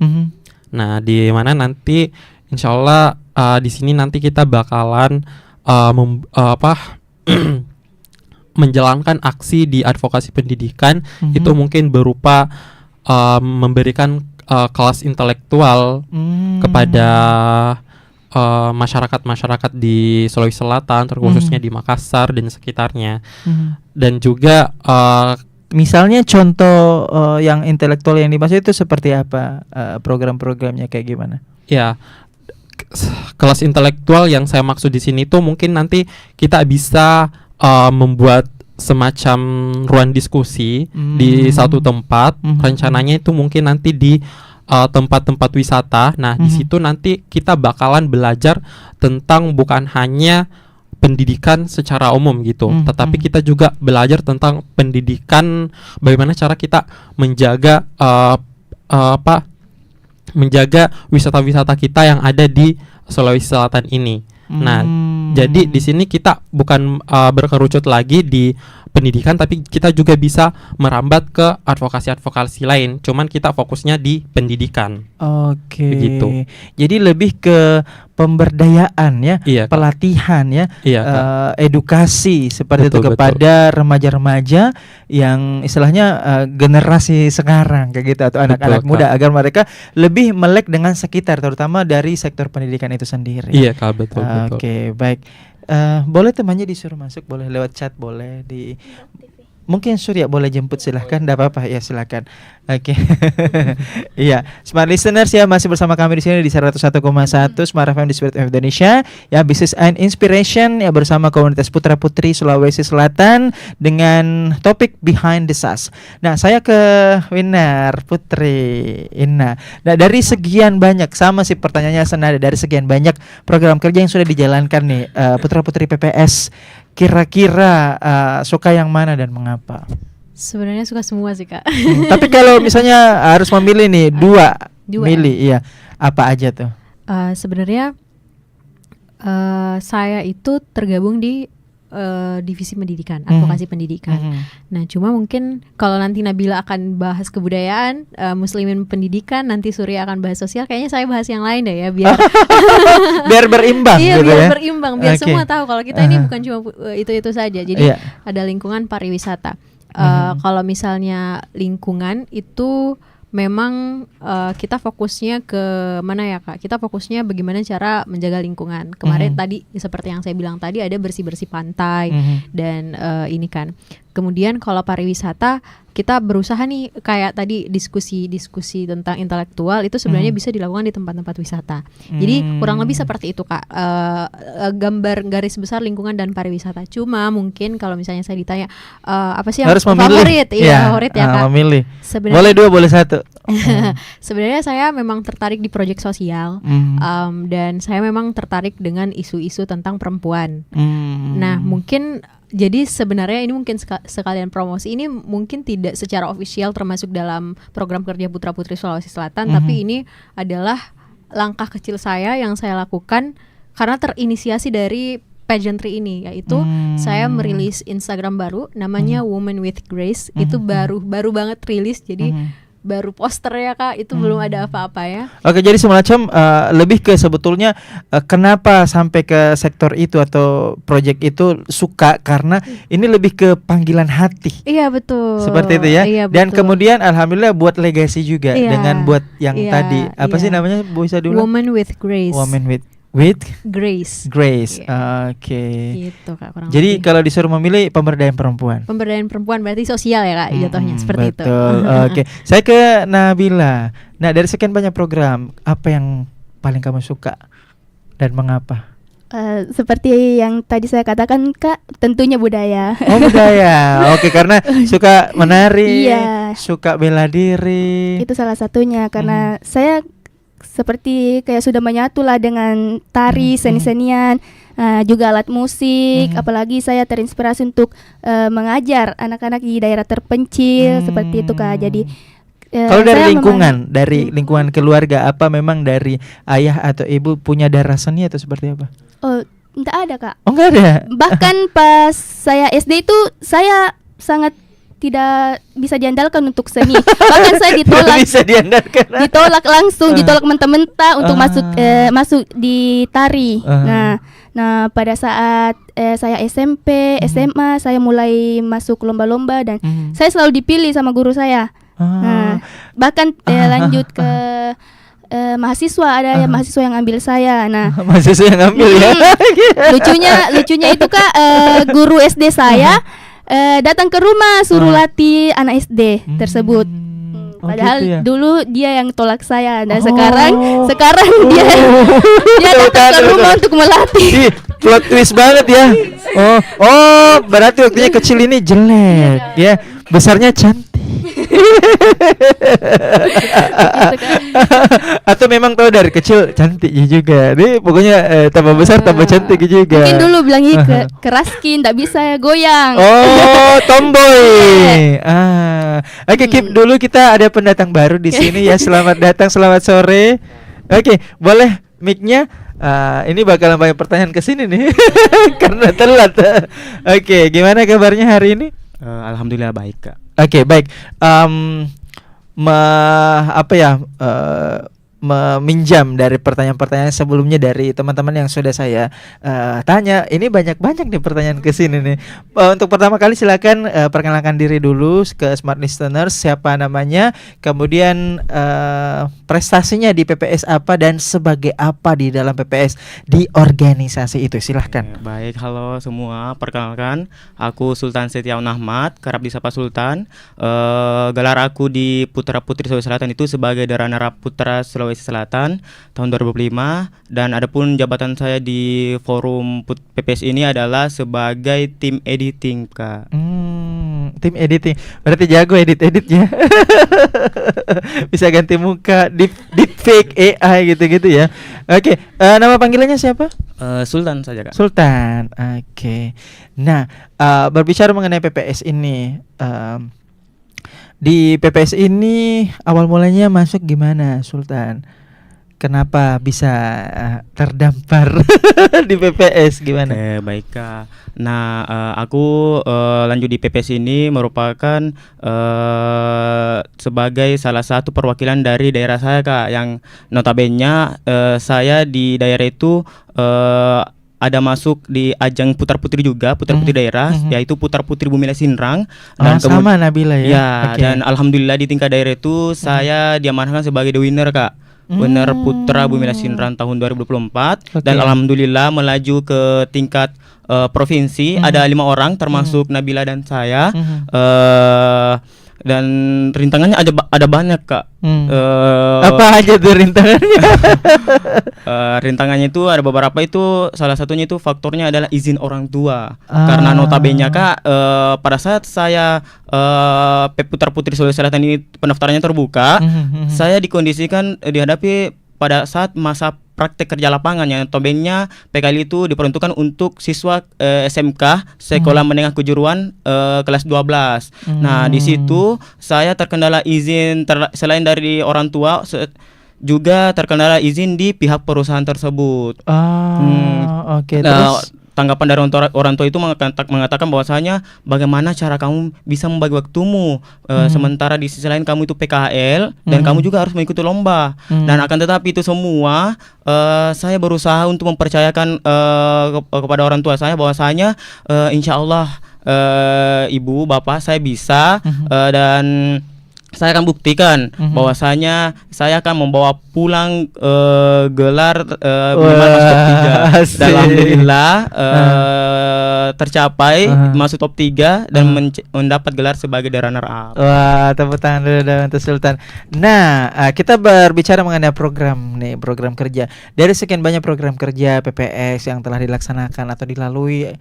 Nah, di mana nanti insya Allah di sini nanti kita bakalan menjalankan aksi di advokasi pendidikan. Itu mungkin berupa memberikan kelas intelektual kepada masyarakat di Sulawesi Selatan, terkhususnya di Makassar dan sekitarnya. Dan juga misalnya contoh yang intelektual yang dimaksud itu seperti apa, program-programnya kayak gimana? Ya, kelas intelektual yang saya maksud di sini tuh mungkin nanti kita bisa membuat semacam ruang diskusi di satu tempat. Rencananya itu mungkin nanti di tempat-tempat wisata. Nah, di situ nanti kita bakalan belajar tentang bukan hanya pendidikan secara umum gitu, tetapi kita juga belajar tentang pendidikan, bagaimana cara kita menjaga menjaga wisata-wisata kita yang ada di Sulawesi Selatan ini. Nah, jadi di sini kita bukan berkerucut lagi di pendidikan, tapi kita juga bisa merambat ke advokasi-advokasi lain. Cuman kita fokusnya di pendidikan. Oke. Begitu. Jadi lebih ke pemberdayaan ya, Iya, pelatihan ya, edukasi seperti Betul, itu kepada remaja-remaja yang istilahnya generasi sekarang kayak gitu, atau anak-anak muda, agar mereka lebih melek dengan sekitar, terutama dari sektor pendidikan itu sendiri. Iya Kak, betul. Oke, baik. Boleh temannya disuruh masuk, boleh lewat chat, boleh di Mungkin Surya boleh jemput, silahkan, tidak apa-apa ya, silahkan. Oke. Iya, smart listeners ya, masih bersama kami di sini di 101,1 Smart FM di Spirit of Indonesia ya, Business and Inspiration ya, bersama komunitas putra putri Sulawesi Selatan dengan topik Behind the Sas. Nah, saya ke Winar Putri Ina. Nah, dari sekian banyak, sama sih pertanyaannya senada, dari sekian banyak program kerja yang sudah dijalankan nih, putra putri PPS, kira-kira suka yang mana dan mengapa? Sebenarnya suka semua sih, Kak. Tapi kalau misalnya harus memilih nih dua. Milih, iya, apa aja tuh? Sebenarnya saya itu tergabung di divisi pendidikan, advokasi pendidikan. Nah, cuma mungkin kalau nanti Nabila akan bahas kebudayaan, Muslimin pendidikan, nanti Surya akan bahas sosial, kayaknya saya bahas yang lain deh ya, biar biar berimbang. iya, gitu biar ya? berimbang, biar semua tahu kalau kita ini bukan cuma itu saja. Jadi ada lingkungan pariwisata. Kalau misalnya lingkungan itu memang kita fokusnya ke mana ya, Kak? Kita fokusnya bagaimana cara menjaga lingkungan. Kemarin tadi seperti yang saya bilang tadi, ada bersih-bersih pantai dan ini kan. Kemudian kalau pariwisata, kita berusaha nih kayak tadi diskusi tentang intelektual itu sebenarnya bisa dilakukan di tempat-tempat wisata. Jadi kurang lebih seperti itu, Kak. Gambar garis besar lingkungan dan pariwisata. Cuma mungkin kalau misalnya saya ditanya apa sih yang harus memilih. favorit? Iya, favorit ya, Kak. Memilih. Sebenarnya, boleh dua, boleh satu. Sebenarnya saya memang tertarik di proyek sosial, dan saya memang tertarik dengan isu-isu tentang perempuan. Nah, mungkin jadi sebenarnya ini mungkin sekalian promosi, ini mungkin tidak secara ofisial termasuk dalam program kerja Putra Putri Sulawesi Selatan, tapi ini adalah langkah kecil saya yang saya lakukan karena terinisiasi dari pageantry ini, yaitu saya merilis Instagram baru namanya Women with Grace. Itu baru banget rilis, jadi baru poster ya, Kak, itu belum ada apa-apa ya. Oke, jadi semacam lebih ke sebetulnya kenapa sampai ke sektor itu atau proyek itu suka, karena ini lebih ke panggilan hati. Iya, betul. Seperti itu ya. Iya, dan betul. Kemudian alhamdulillah buat legasi juga dengan buat yang tadi apa sih namanya, bisa dulu? Woman with Grace. Woman with Grace. Oke. Gitu, Kak, kurang Jadi lebih. kalau disuruh memilih pemberdayaan perempuan. Pemberdayaan perempuan berarti sosial ya, Kak, jatuhnya seperti itu. Betul. Oke. Saya ke Nabila. Nah, dari sekian banyak program, apa yang paling kamu suka dan mengapa? Seperti yang tadi saya katakan, Kak, tentunya budaya. Oh, budaya. Oke, karena suka menari, Iya. suka bela diri. Itu salah satunya karena saya seperti kayak sudah menyatu lah dengan tari, seni-senian, juga alat musik. Apalagi saya terinspirasi untuk mengajar anak-anak di daerah terpencil seperti itu, Kak. Jadi kalau dari saya lingkungan, dari lingkungan keluarga, apa memang dari ayah atau ibu punya darah seni atau seperti apa? Oh, enggak ada, Kak. Oh, enggak ada. Bahkan pas saya SD itu saya sangat tidak bisa diandalkan untuk seni. Bahkan saya ditolak. Bisa diandalkan. Ditolak langsung, ditolak mentah-mentah untuk masuk di tari. Nah, pada saat saya SMP, SMA, saya mulai masuk lomba-lomba dan saya selalu dipilih sama guru saya. Nah, bahkan lanjut ke mahasiswa, ada yang mahasiswa yang ambil saya. Nah, mahasiswa yang ambil ya. lucunya itu, Kak, guru SD saya datang ke rumah suruh latih anak SD tersebut. Padahal gitu ya? dulu dia yang tolak saya dan sekarang dia datang ke rumah untuk melatih. Ih, plot twist banget ya. Berarti waktunya kecil ini jelek ya, besarnya cantik. Atau memang tahu dari kecil cantiknya juga. Nih pokoknya tambah besar tambah cantik juga. Mungkin dulu bilangnya keraskin, tak bisa goyang. Oh, tomboy. Oke, Kip, dulu kita ada pendatang baru di sini ya. Selamat datang, selamat sore. Oke, boleh mic-nya. Ini bakalan banyak pertanyaan ke sini nih karena telat. Oke, gimana kabarnya hari ini? Alhamdulillah baik, Kak. Oke, baik. meminjam dari pertanyaan-pertanyaan sebelumnya dari teman-teman yang sudah saya tanya. Ini banyak nih pertanyaan ke sini nih. Untuk pertama kali silakan perkenalkan diri dulu ke smart listeners, siapa namanya, kemudian prestasinya di PPS apa dan sebagai apa di dalam PPS di organisasi itu. Silahkan. Baik, halo semua. Perkenalkan, aku Sultan Setiawan Ahmad, kerap disapa Sultan. Gelar aku di Putra Putri Sulawesi Selatan itu sebagai Runner-up Putra Sulawesi Selatan tahun 2005, dan adapun jabatan saya di forum PPS ini adalah sebagai tim editing, Kak. Tim editing. Berarti jago editnya. Bisa ganti muka, deep fake AI gitu-gitu ya. Oke, nama panggilannya siapa? Sultan saja, Kak. Sultan. Oke. Nah, berbicara mengenai PPS ini, di PPS ini awal mulanya masuk gimana, Sultan? Kenapa bisa terdampar di PPS, gimana? Oke, baik, Kak. Nah, aku lanjut di PPS ini merupakan sebagai salah satu perwakilan dari daerah saya, Kak, yang notabene saya di daerah itu ada masuk di ajang putar-putri juga, putar-putri daerah, yaitu putar-putri Bumi Sindrang. Dan sama Nabila ya. Ya, dan alhamdulillah di tingkat daerah itu saya diamanahkan sebagai the winner, Kak. Winner Putra Bumi Sindrang tahun 2024. Dan alhamdulillah melaju ke tingkat provinsi. Ada 5 orang termasuk Nabila dan saya. Dan rintangannya ada banyak, Kak. Apa aja tuh rintangannya? Rintangannya itu ada beberapa, itu salah satunya itu faktornya adalah izin orang tua. Karena notabene, Kak, pada saat saya Putra Putri Sulawesi Selatan ini pendaftarannya terbuka, saya dikondisikan dihadapi pada saat masa praktek kerja lapangan yang notabene PKL itu diperuntukkan untuk siswa SMK Sekolah Menengah Kejuruan kelas 12. Nah, di situ saya terkendala izin selain dari orang tua juga terkendala izin di pihak perusahaan tersebut. Oke. Nah, Terus tanggapan dari orang tua itu mengatakan bahwasanya bagaimana cara kamu bisa membagi waktumu sementara di sisi lain kamu itu PKL dan kamu juga harus mengikuti lomba. Dan akan tetapi itu semua saya berusaha untuk mempercayakan kepada orang tua saya bahwasanya insya Allah ibu bapak saya bisa, dan saya akan buktikan bahwasanya saya akan membawa pulang gelar minimal masuk top 3. Dan alhamdulillah tercapai masuk top 3 dan mendapat gelar sebagai runner up. Wah, tepuk tangan dulu untuk Sultan. Nah, kita berbicara mengenai program kerja. Dari sekian banyak program kerja PPS yang telah dilaksanakan atau dilalui,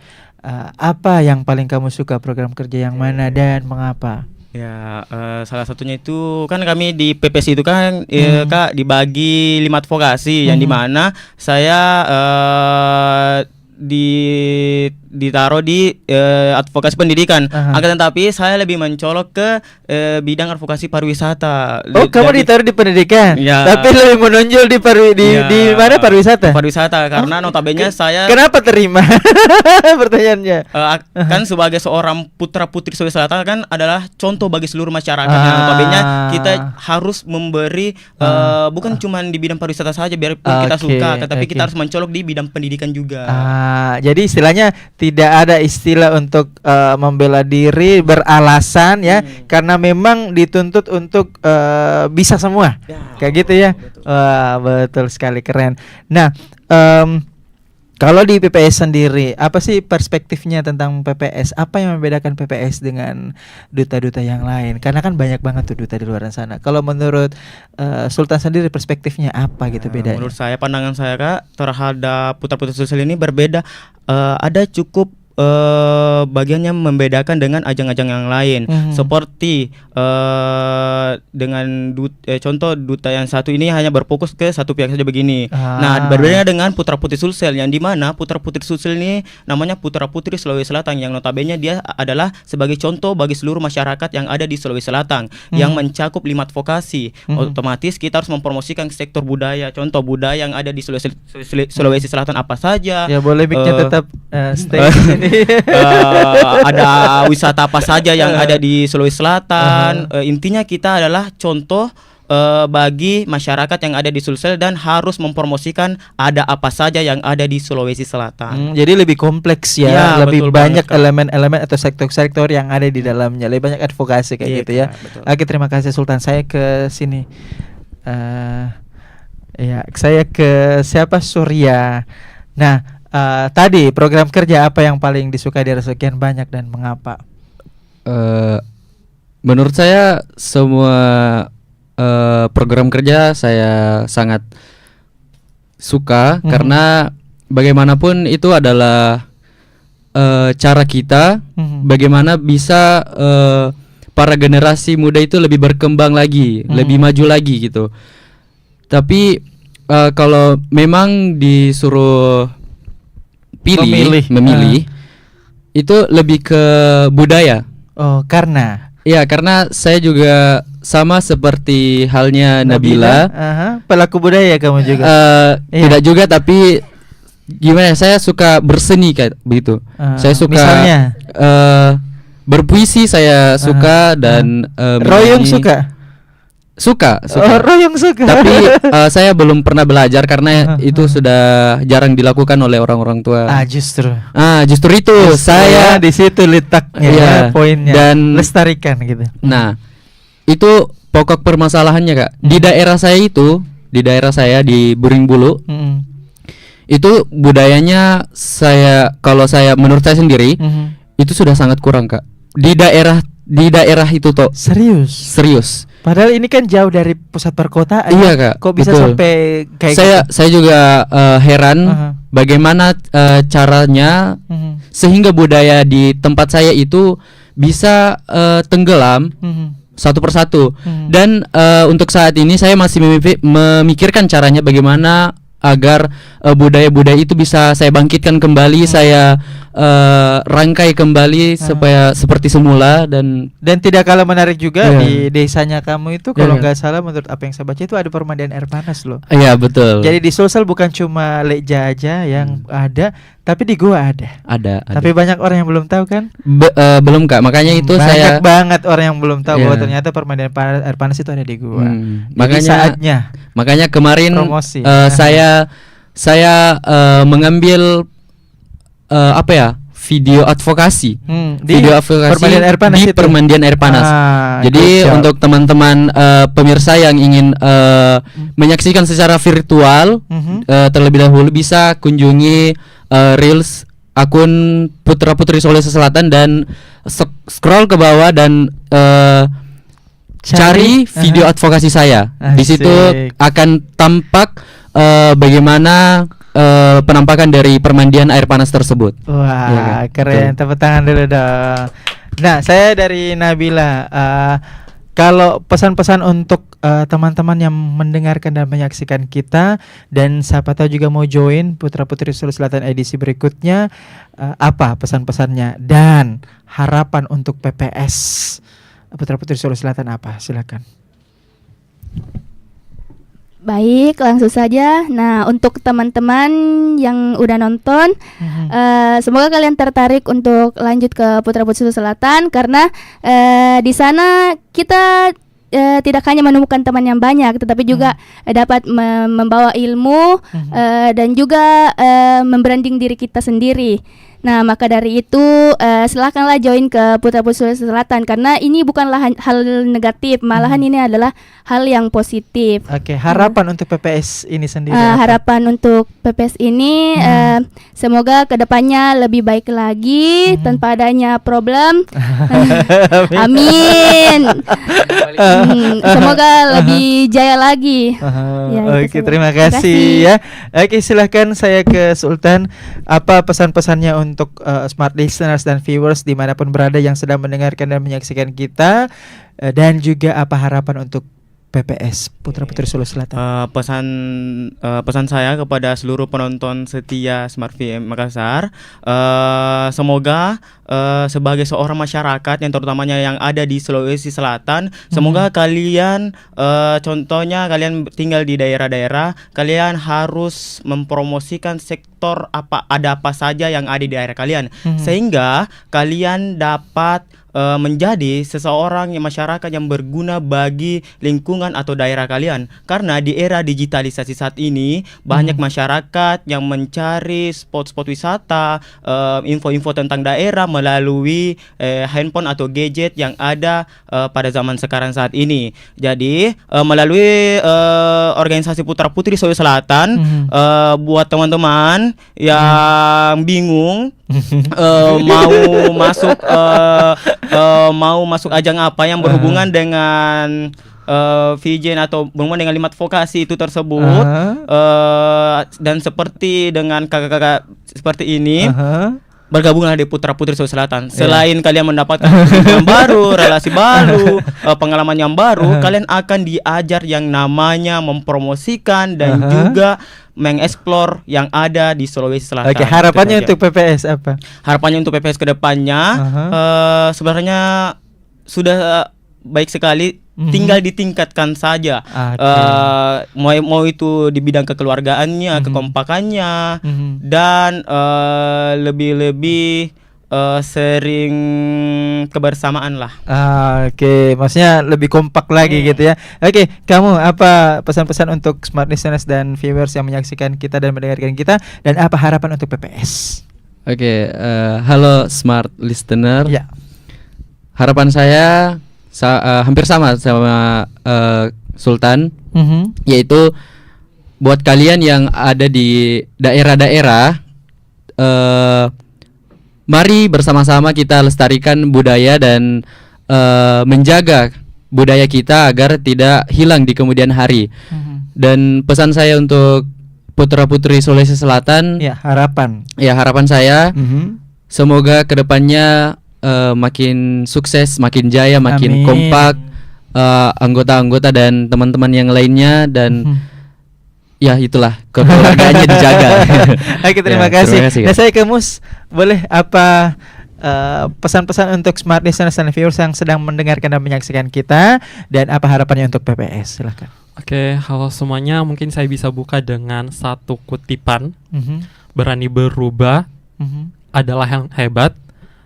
apa yang paling kamu suka, program kerja yang mana dan mengapa? Ya, salah satunya itu kan kami di PPS itu kan Kak dibagi 5 advokasi yang dimana saya ditaruh di advokasi pendidikan. Akan tetapi saya lebih mencolok ke bidang advokasi pariwisata. Oh, kamu ditaruh di pendidikan, ya, tapi lebih menonjol di mana pariwisata? Pariwisata karena notabene saya. Kenapa terima? Pertanyaannya. Kan sebagai seorang putra putri Sulawesi Selatan kan adalah contoh bagi seluruh masyarakat. Notabene kita harus memberi bukan cuma di bidang pariwisata saja biar kita suka, tetapi kita harus mencolok di bidang pendidikan juga. Jadi istilahnya tidak ada istilah untuk membela diri beralasan ya, karena memang dituntut untuk bisa semua, kayak gitu ya. Wah, betul sekali, keren. Nah, kalau di PPS sendiri, apa sih perspektifnya tentang PPS? Apa yang membedakan PPS dengan duta-duta yang lain? Karena kan banyak banget tuh duta di luar sana. Kalau menurut Sultan sendiri, perspektifnya apa gitu bedanya? Menurut saya, pandangan saya, Kak, terhadap putra-putri sosial ini berbeda. Ada cukup bagiannya membedakan dengan ajang-ajang yang lain. Seperti dengan contoh duta yang satu ini hanya berfokus ke satu pihak saja begini. Nah, berbeda dengan putra putri Sulsel yang dimana putra putri Sulsel ini namanya putra putri Sulawesi Selatan yang notabene dia adalah sebagai contoh bagi seluruh masyarakat yang ada di Sulawesi Selatan yang mencakup 5 advokasi. Otomatis kita harus mempromosikan sektor budaya. Contoh budaya yang ada di Sulawesi Selatan apa saja. Ya, boleh mic-nya tetap stay di sini. Ada wisata apa saja yang ada di Sulawesi Selatan. Intinya kita adalah contoh bagi masyarakat yang ada di Sulsel dan harus mempromosikan ada apa saja yang ada di Sulawesi Selatan. Jadi lebih kompleks ya, Ya, lebih betul banyak banget, Kak. elemen-elemen atau sektor-sektor yang ada di dalamnya, lebih banyak advokasi kayak Iya, gitu ya. Kak, betul. Oke, terima kasih Sultan. Saya ke sini. Ya, saya ke siapa? Surya. Nah, tadi program kerja apa yang paling disukai dari sekian banyak dan mengapa? Menurut saya semua program kerja saya sangat suka karena bagaimanapun itu adalah cara kita bagaimana bisa para generasi muda itu lebih berkembang lagi, lebih maju lagi gitu. Tapi kalau memang disuruh memilih itu lebih ke budaya. Oh, karena Ya, karena saya juga sama seperti halnya Nabila. Pelaku budaya kamu juga. Iya. Tidak juga, tapi gimana? Saya suka berseni kayak begitu. Saya suka misalnya? Berpuisi saya suka dan Royong menyanyi. suka. Suka. Royong suka. Tapi saya belum pernah belajar karena itu sudah jarang dilakukan oleh orang-orang tua. Justru Justru itu saya di situ letaknya Iya, ya, poinnya. dan- lestarikan gitu. Nah, itu pokok permasalahannya, Kak. Di daerah saya di Buringbulu, itu budayanya kalau saya menurut saya sendiri itu sudah sangat kurang, Kak. Di daerah itu toh serius. Padahal ini kan jauh dari pusat perkotaan. Iya, Kak. Kok bisa Betul. sampai kayak Saya juga heran bagaimana caranya sehingga budaya di tempat saya itu bisa tenggelam satu persatu. Dan untuk saat ini saya masih memikirkan caranya bagaimana agar budaya-budaya itu bisa saya bangkitkan kembali, saya rangkai kembali supaya seperti semula dan tidak kalah menarik juga Iya. di desanya kamu itu kalau Iya. nggak salah menurut apa yang saya baca itu ada pemandian air panas loh. iya betul. Jadi di Sulsel bukan cuma Lekja aja yang ada, tapi di gua ada. Ada. Tapi banyak orang yang belum tahu kan? Belum, Kak. Makanya itu banyak saya banget orang yang belum tahu bahwa Iya. ternyata pemandian air panas itu ada di gua. Jadi makanya saatnya Makanya kemarin promosi. saya mengambil video advokasi. Di Video advokasi permandian air panas di itu. permandian air panas. Jadi good job. untuk teman-teman pemirsa yang ingin menyaksikan secara virtual terlebih dahulu bisa kunjungi reels akun Putra Putri Sulawesi Selatan dan scroll ke bawah dan cari video advokasi saya. Di situ Asik. akan tampak bagaimana penampakan dari permandian air panas tersebut. Wah, Iya kan? keren. Betul. Tepuk tangan dulu dong. Nah, saya dari Nabila. Kalau pesan-pesan untuk teman-teman yang mendengarkan dan menyaksikan kita dan siapa tahu juga mau join Putra Putri Sulawesi Selatan edisi berikutnya, apa pesan-pesannya dan harapan untuk PPS Putra Putri Sulawesi Selatan apa? Silakan. Baik, langsung saja. Nah, untuk teman-teman yang udah nonton, semoga kalian tertarik untuk lanjut ke Putra Putri Sulawesi Selatan karena di sana kita tidak hanya menemukan teman yang banyak, tetapi juga dapat membawa ilmu dan juga membranding diri kita sendiri. Nah, maka dari itu silakanlah join ke Putra Putri Sulawesi Selatan karena ini bukanlah hal negatif, malahan ini adalah hal yang positif. Oke, harapan untuk PPS ini sendiri. apa? Harapan untuk PPS ini semoga kedepannya lebih baik lagi tanpa adanya problem. Amin. Semoga lebih jaya lagi. Ya, itu Oke, saja. terima Terima kasih kasih. ya. Oke, silahkan saya ke Sultan. Apa pesan-pesannya untuk smart listeners dan viewers dimanapun berada yang sedang mendengarkan dan menyaksikan kita, dan juga apa harapan untuk PPS Putra Putri Sulawesi Selatan? Pesan saya kepada seluruh penonton setia Smart VM Makassar, semoga sebagai seorang masyarakat yang terutamanya yang ada di Sulawesi Selatan, semoga kalian contohnya kalian tinggal di daerah-daerah, kalian harus mempromosikan sektor faktor ada apa saja yang ada di daerah kalian, sehingga kalian dapat menjadi seseorang yang masyarakat yang berguna bagi lingkungan atau daerah kalian. Karena di era digitalisasi saat ini banyak masyarakat yang mencari spot-spot wisata, info-info tentang daerah melalui handphone atau gadget yang ada pada zaman sekarang saat ini. Jadi melalui organisasi Putra Putri Sulawesi Selatan, buat teman-teman yang bingung mau masuk ajang apa yang berhubungan dengan Vijen atau berhubungan dengan 5 vokasi itu tersebut, dan seperti dengan kakak-kakak seperti ini, bergabunglah di Putra Putri Sulawesi Selatan. Selain kalian mendapatkan yang baru, relasi baru, pengalaman yang baru, kalian akan diajar yang namanya mempromosikan dan juga mengeksplor yang ada di Sulawesi Selatan. Oke, harapannya untuk PPS apa? Harapannya untuk PPS ke depannya sebenarnya sudah baik sekali, tinggal ditingkatkan saja. Mau itu di bidang kekeluargaannya, kekompakannya, dan lebih-lebih sering kebersamaan lah. Oke, maksudnya lebih kompak lagi gitu ya. Oke, kamu apa pesan-pesan untuk smart listeners dan viewers yang menyaksikan kita dan mendengarkan kita, dan apa harapan untuk PPS? Oke, halo smart listener. Ya. Harapan saya hampir sama Sultan, yaitu buat kalian yang ada di daerah-daerah, mari bersama-sama kita lestarikan budaya dan menjaga budaya kita agar tidak hilang di kemudian hari. Dan pesan saya untuk Putra Putri Sulawesi Selatan, harapan saya semoga kedepannya makin sukses, makin jaya, makin kompak, anggota-anggota dan teman-teman yang lainnya, dan ya itulah, kekeluargaannya dijaga. Oke, terima kasih. Nah, saya ke Mus, boleh apa pesan-pesan untuk smart listeners dan viewers yang sedang mendengarkan dan menyaksikan kita, dan apa harapannya untuk PPS? Silakan. Oke, halo semuanya. Mungkin saya bisa buka dengan satu kutipan. Berani berubah adalah yang hebat,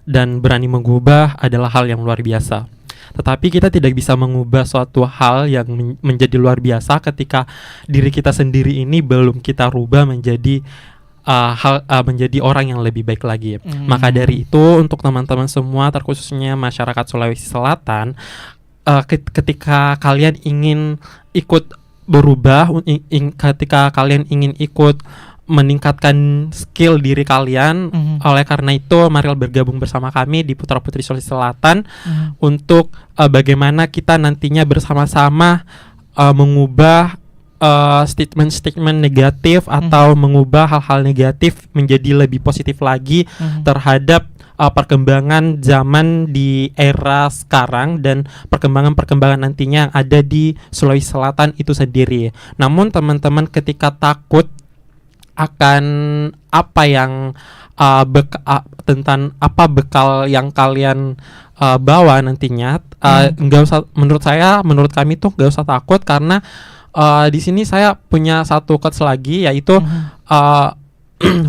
dan berani mengubah adalah hal yang luar biasa. Tetapi kita tidak bisa mengubah suatu hal yang menjadi luar biasa ketika diri kita sendiri ini belum kita rubah menjadi menjadi orang yang lebih baik lagi. Maka dari itu, untuk teman-teman semua, terkhususnya masyarakat Sulawesi Selatan, ketika kalian ingin ikut berubah, ketika kalian ingin ikut meningkatkan skill diri kalian, oleh karena itu marilah bergabung bersama kami di Putra Putri Sulawesi Selatan untuk bagaimana kita nantinya bersama-sama mengubah statement-statement negatif atau mengubah hal-hal negatif menjadi lebih positif lagi terhadap perkembangan zaman di era sekarang dan perkembangan-perkembangan nantinya yang ada di Sulawesi Selatan itu sendiri. Namun teman-teman ketika takut akan apa yang tentang apa bekal yang kalian bawa nantinya, nggak usah, menurut kami tuh nggak usah takut, karena di sini saya punya satu quotes lagi, yaitu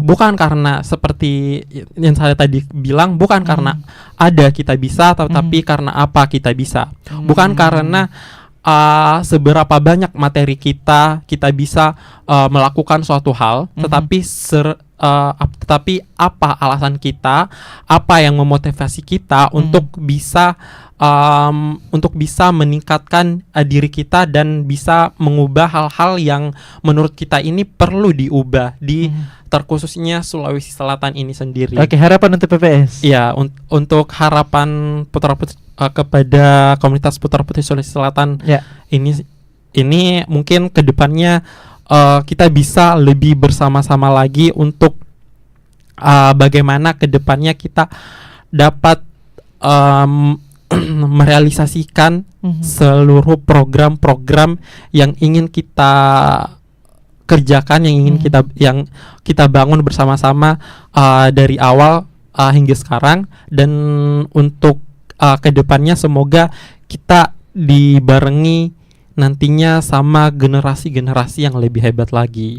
bukan karena seperti yang saya tadi bilang, bukan karena ada kita bisa, tetapi karena apa kita bisa, bukan karena seberapa banyak materi kita bisa melakukan suatu hal, tetapi apa alasan kita, apa yang memotivasi kita untuk bisa meningkatkan diri kita dan bisa mengubah hal-hal yang menurut kita ini perlu diubah di terkhususnya Sulawesi Selatan ini sendiri. Oke, harapan untuk PPS. Ya, untuk harapan putra-putri kepada komunitas Putra Putri Sulawesi Selatan, ini mungkin kedepannya kita bisa lebih bersama-sama lagi untuk bagaimana kedepannya kita dapat merealisasikan seluruh program-program yang ingin kita kerjakan, yang kita bangun bersama-sama dari awal hingga sekarang, dan untuk kedepannya semoga kita dibarengi nantinya sama generasi-generasi yang lebih hebat lagi.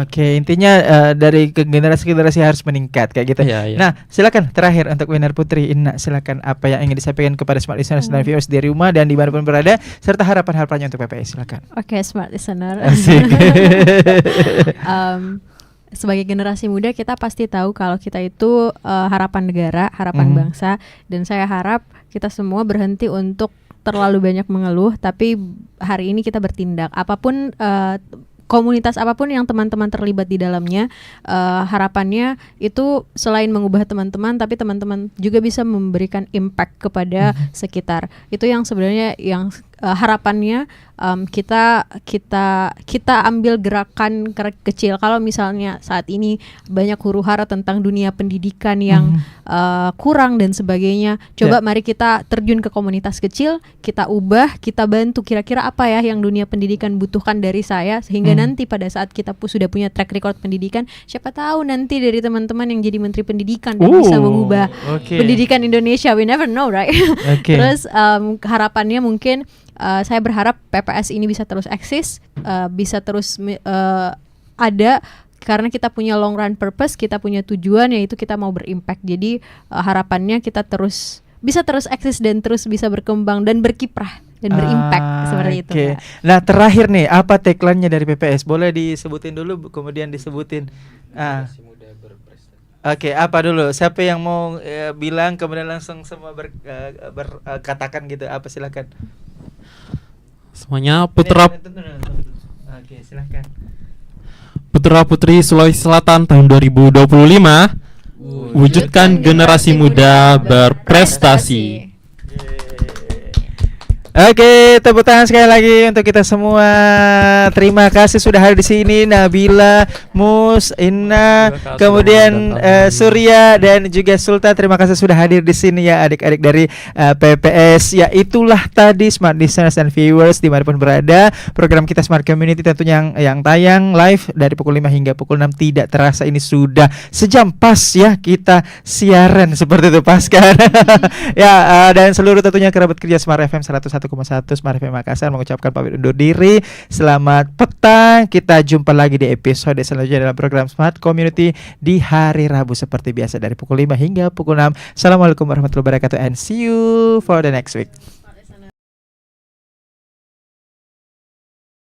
Oke, intinya dari ke generasi-generasi harus meningkat kayak gitu. Iya, iya. Nah, silakan terakhir untuk Winner Putri Inna, silakan apa yang ingin disampaikan kepada smart listeners dan viewers di rumah dan dimanapun berada, serta harapan-harapannya untuk PPS, silakan. Oke, smart listener. Asik. Sebagai generasi muda kita pasti tahu kalau kita itu harapan negara, harapan bangsa, dan saya harap kita semua berhenti untuk terlalu banyak mengeluh, tapi hari ini kita bertindak. Apapun komunitas apapun yang teman-teman terlibat di dalamnya, harapannya itu selain mengubah teman-teman, tapi teman-teman juga bisa memberikan impact kepada sekitar. Itu yang sebenarnya yang harapannya kita ambil gerakan kecil. Kalau misalnya saat ini banyak huru-hara tentang dunia pendidikan yang kurang dan sebagainya, coba mari kita terjun ke komunitas kecil, kita ubah, kita bantu kira-kira apa ya yang dunia pendidikan butuhkan dari saya, sehingga nanti pada saat kita sudah punya track record pendidikan, siapa tahu nanti dari teman-teman yang jadi menteri pendidikan dan bisa mengubah pendidikan Indonesia. We never know, right? Terus harapannya mungkin saya berharap PPS ini bisa terus eksis, bisa terus ada, karena kita punya long run purpose, kita punya tujuan, yaitu kita mau berimpact. Jadi harapannya kita bisa terus eksis dan terus bisa berkembang dan berkiprah dan berimpact seperti itu. Kak. Nah, terakhir nih, apa tagline-nya dari PPS? Boleh disebutin dulu, kemudian disebutin. Oke, apa dulu? Siapa yang mau bilang, kemudian langsung semua berkatakan gitu? Apa, silakan. Semuanya Putra. Oke, silakan. Putra Putri Sulawesi Selatan tahun 2025 wujudkan generasi muda berprestasi. Oke, tepuk tangan sekali lagi untuk kita semua. Terima kasih sudah hadir di sini, Nabila, Mus, Inna, kemudian Surya dan juga Sultan. Terima kasih sudah hadir di sini ya adik-adik dari PPS. Ya, itulah tadi smart listeners and viewers dimanapun berada. Program kita Smart Community tentunya yang tayang live dari pukul 5 hingga pukul 6. Tidak terasa ini sudah sejam pas ya kita siaran seperti itu pas kan. Ya, dan seluruh tentunya kerabat kerja Smart FM 101,1 Smart FM Makassar mengucapkan pamit undur diri. Selamat petang. Kita jumpa lagi di episode selanjutnya dalam program Smart Community di hari Rabu seperti biasa dari pukul 5 hingga pukul 6. Assalamualaikum warahmatullahi wabarakatuh and see you for the next week.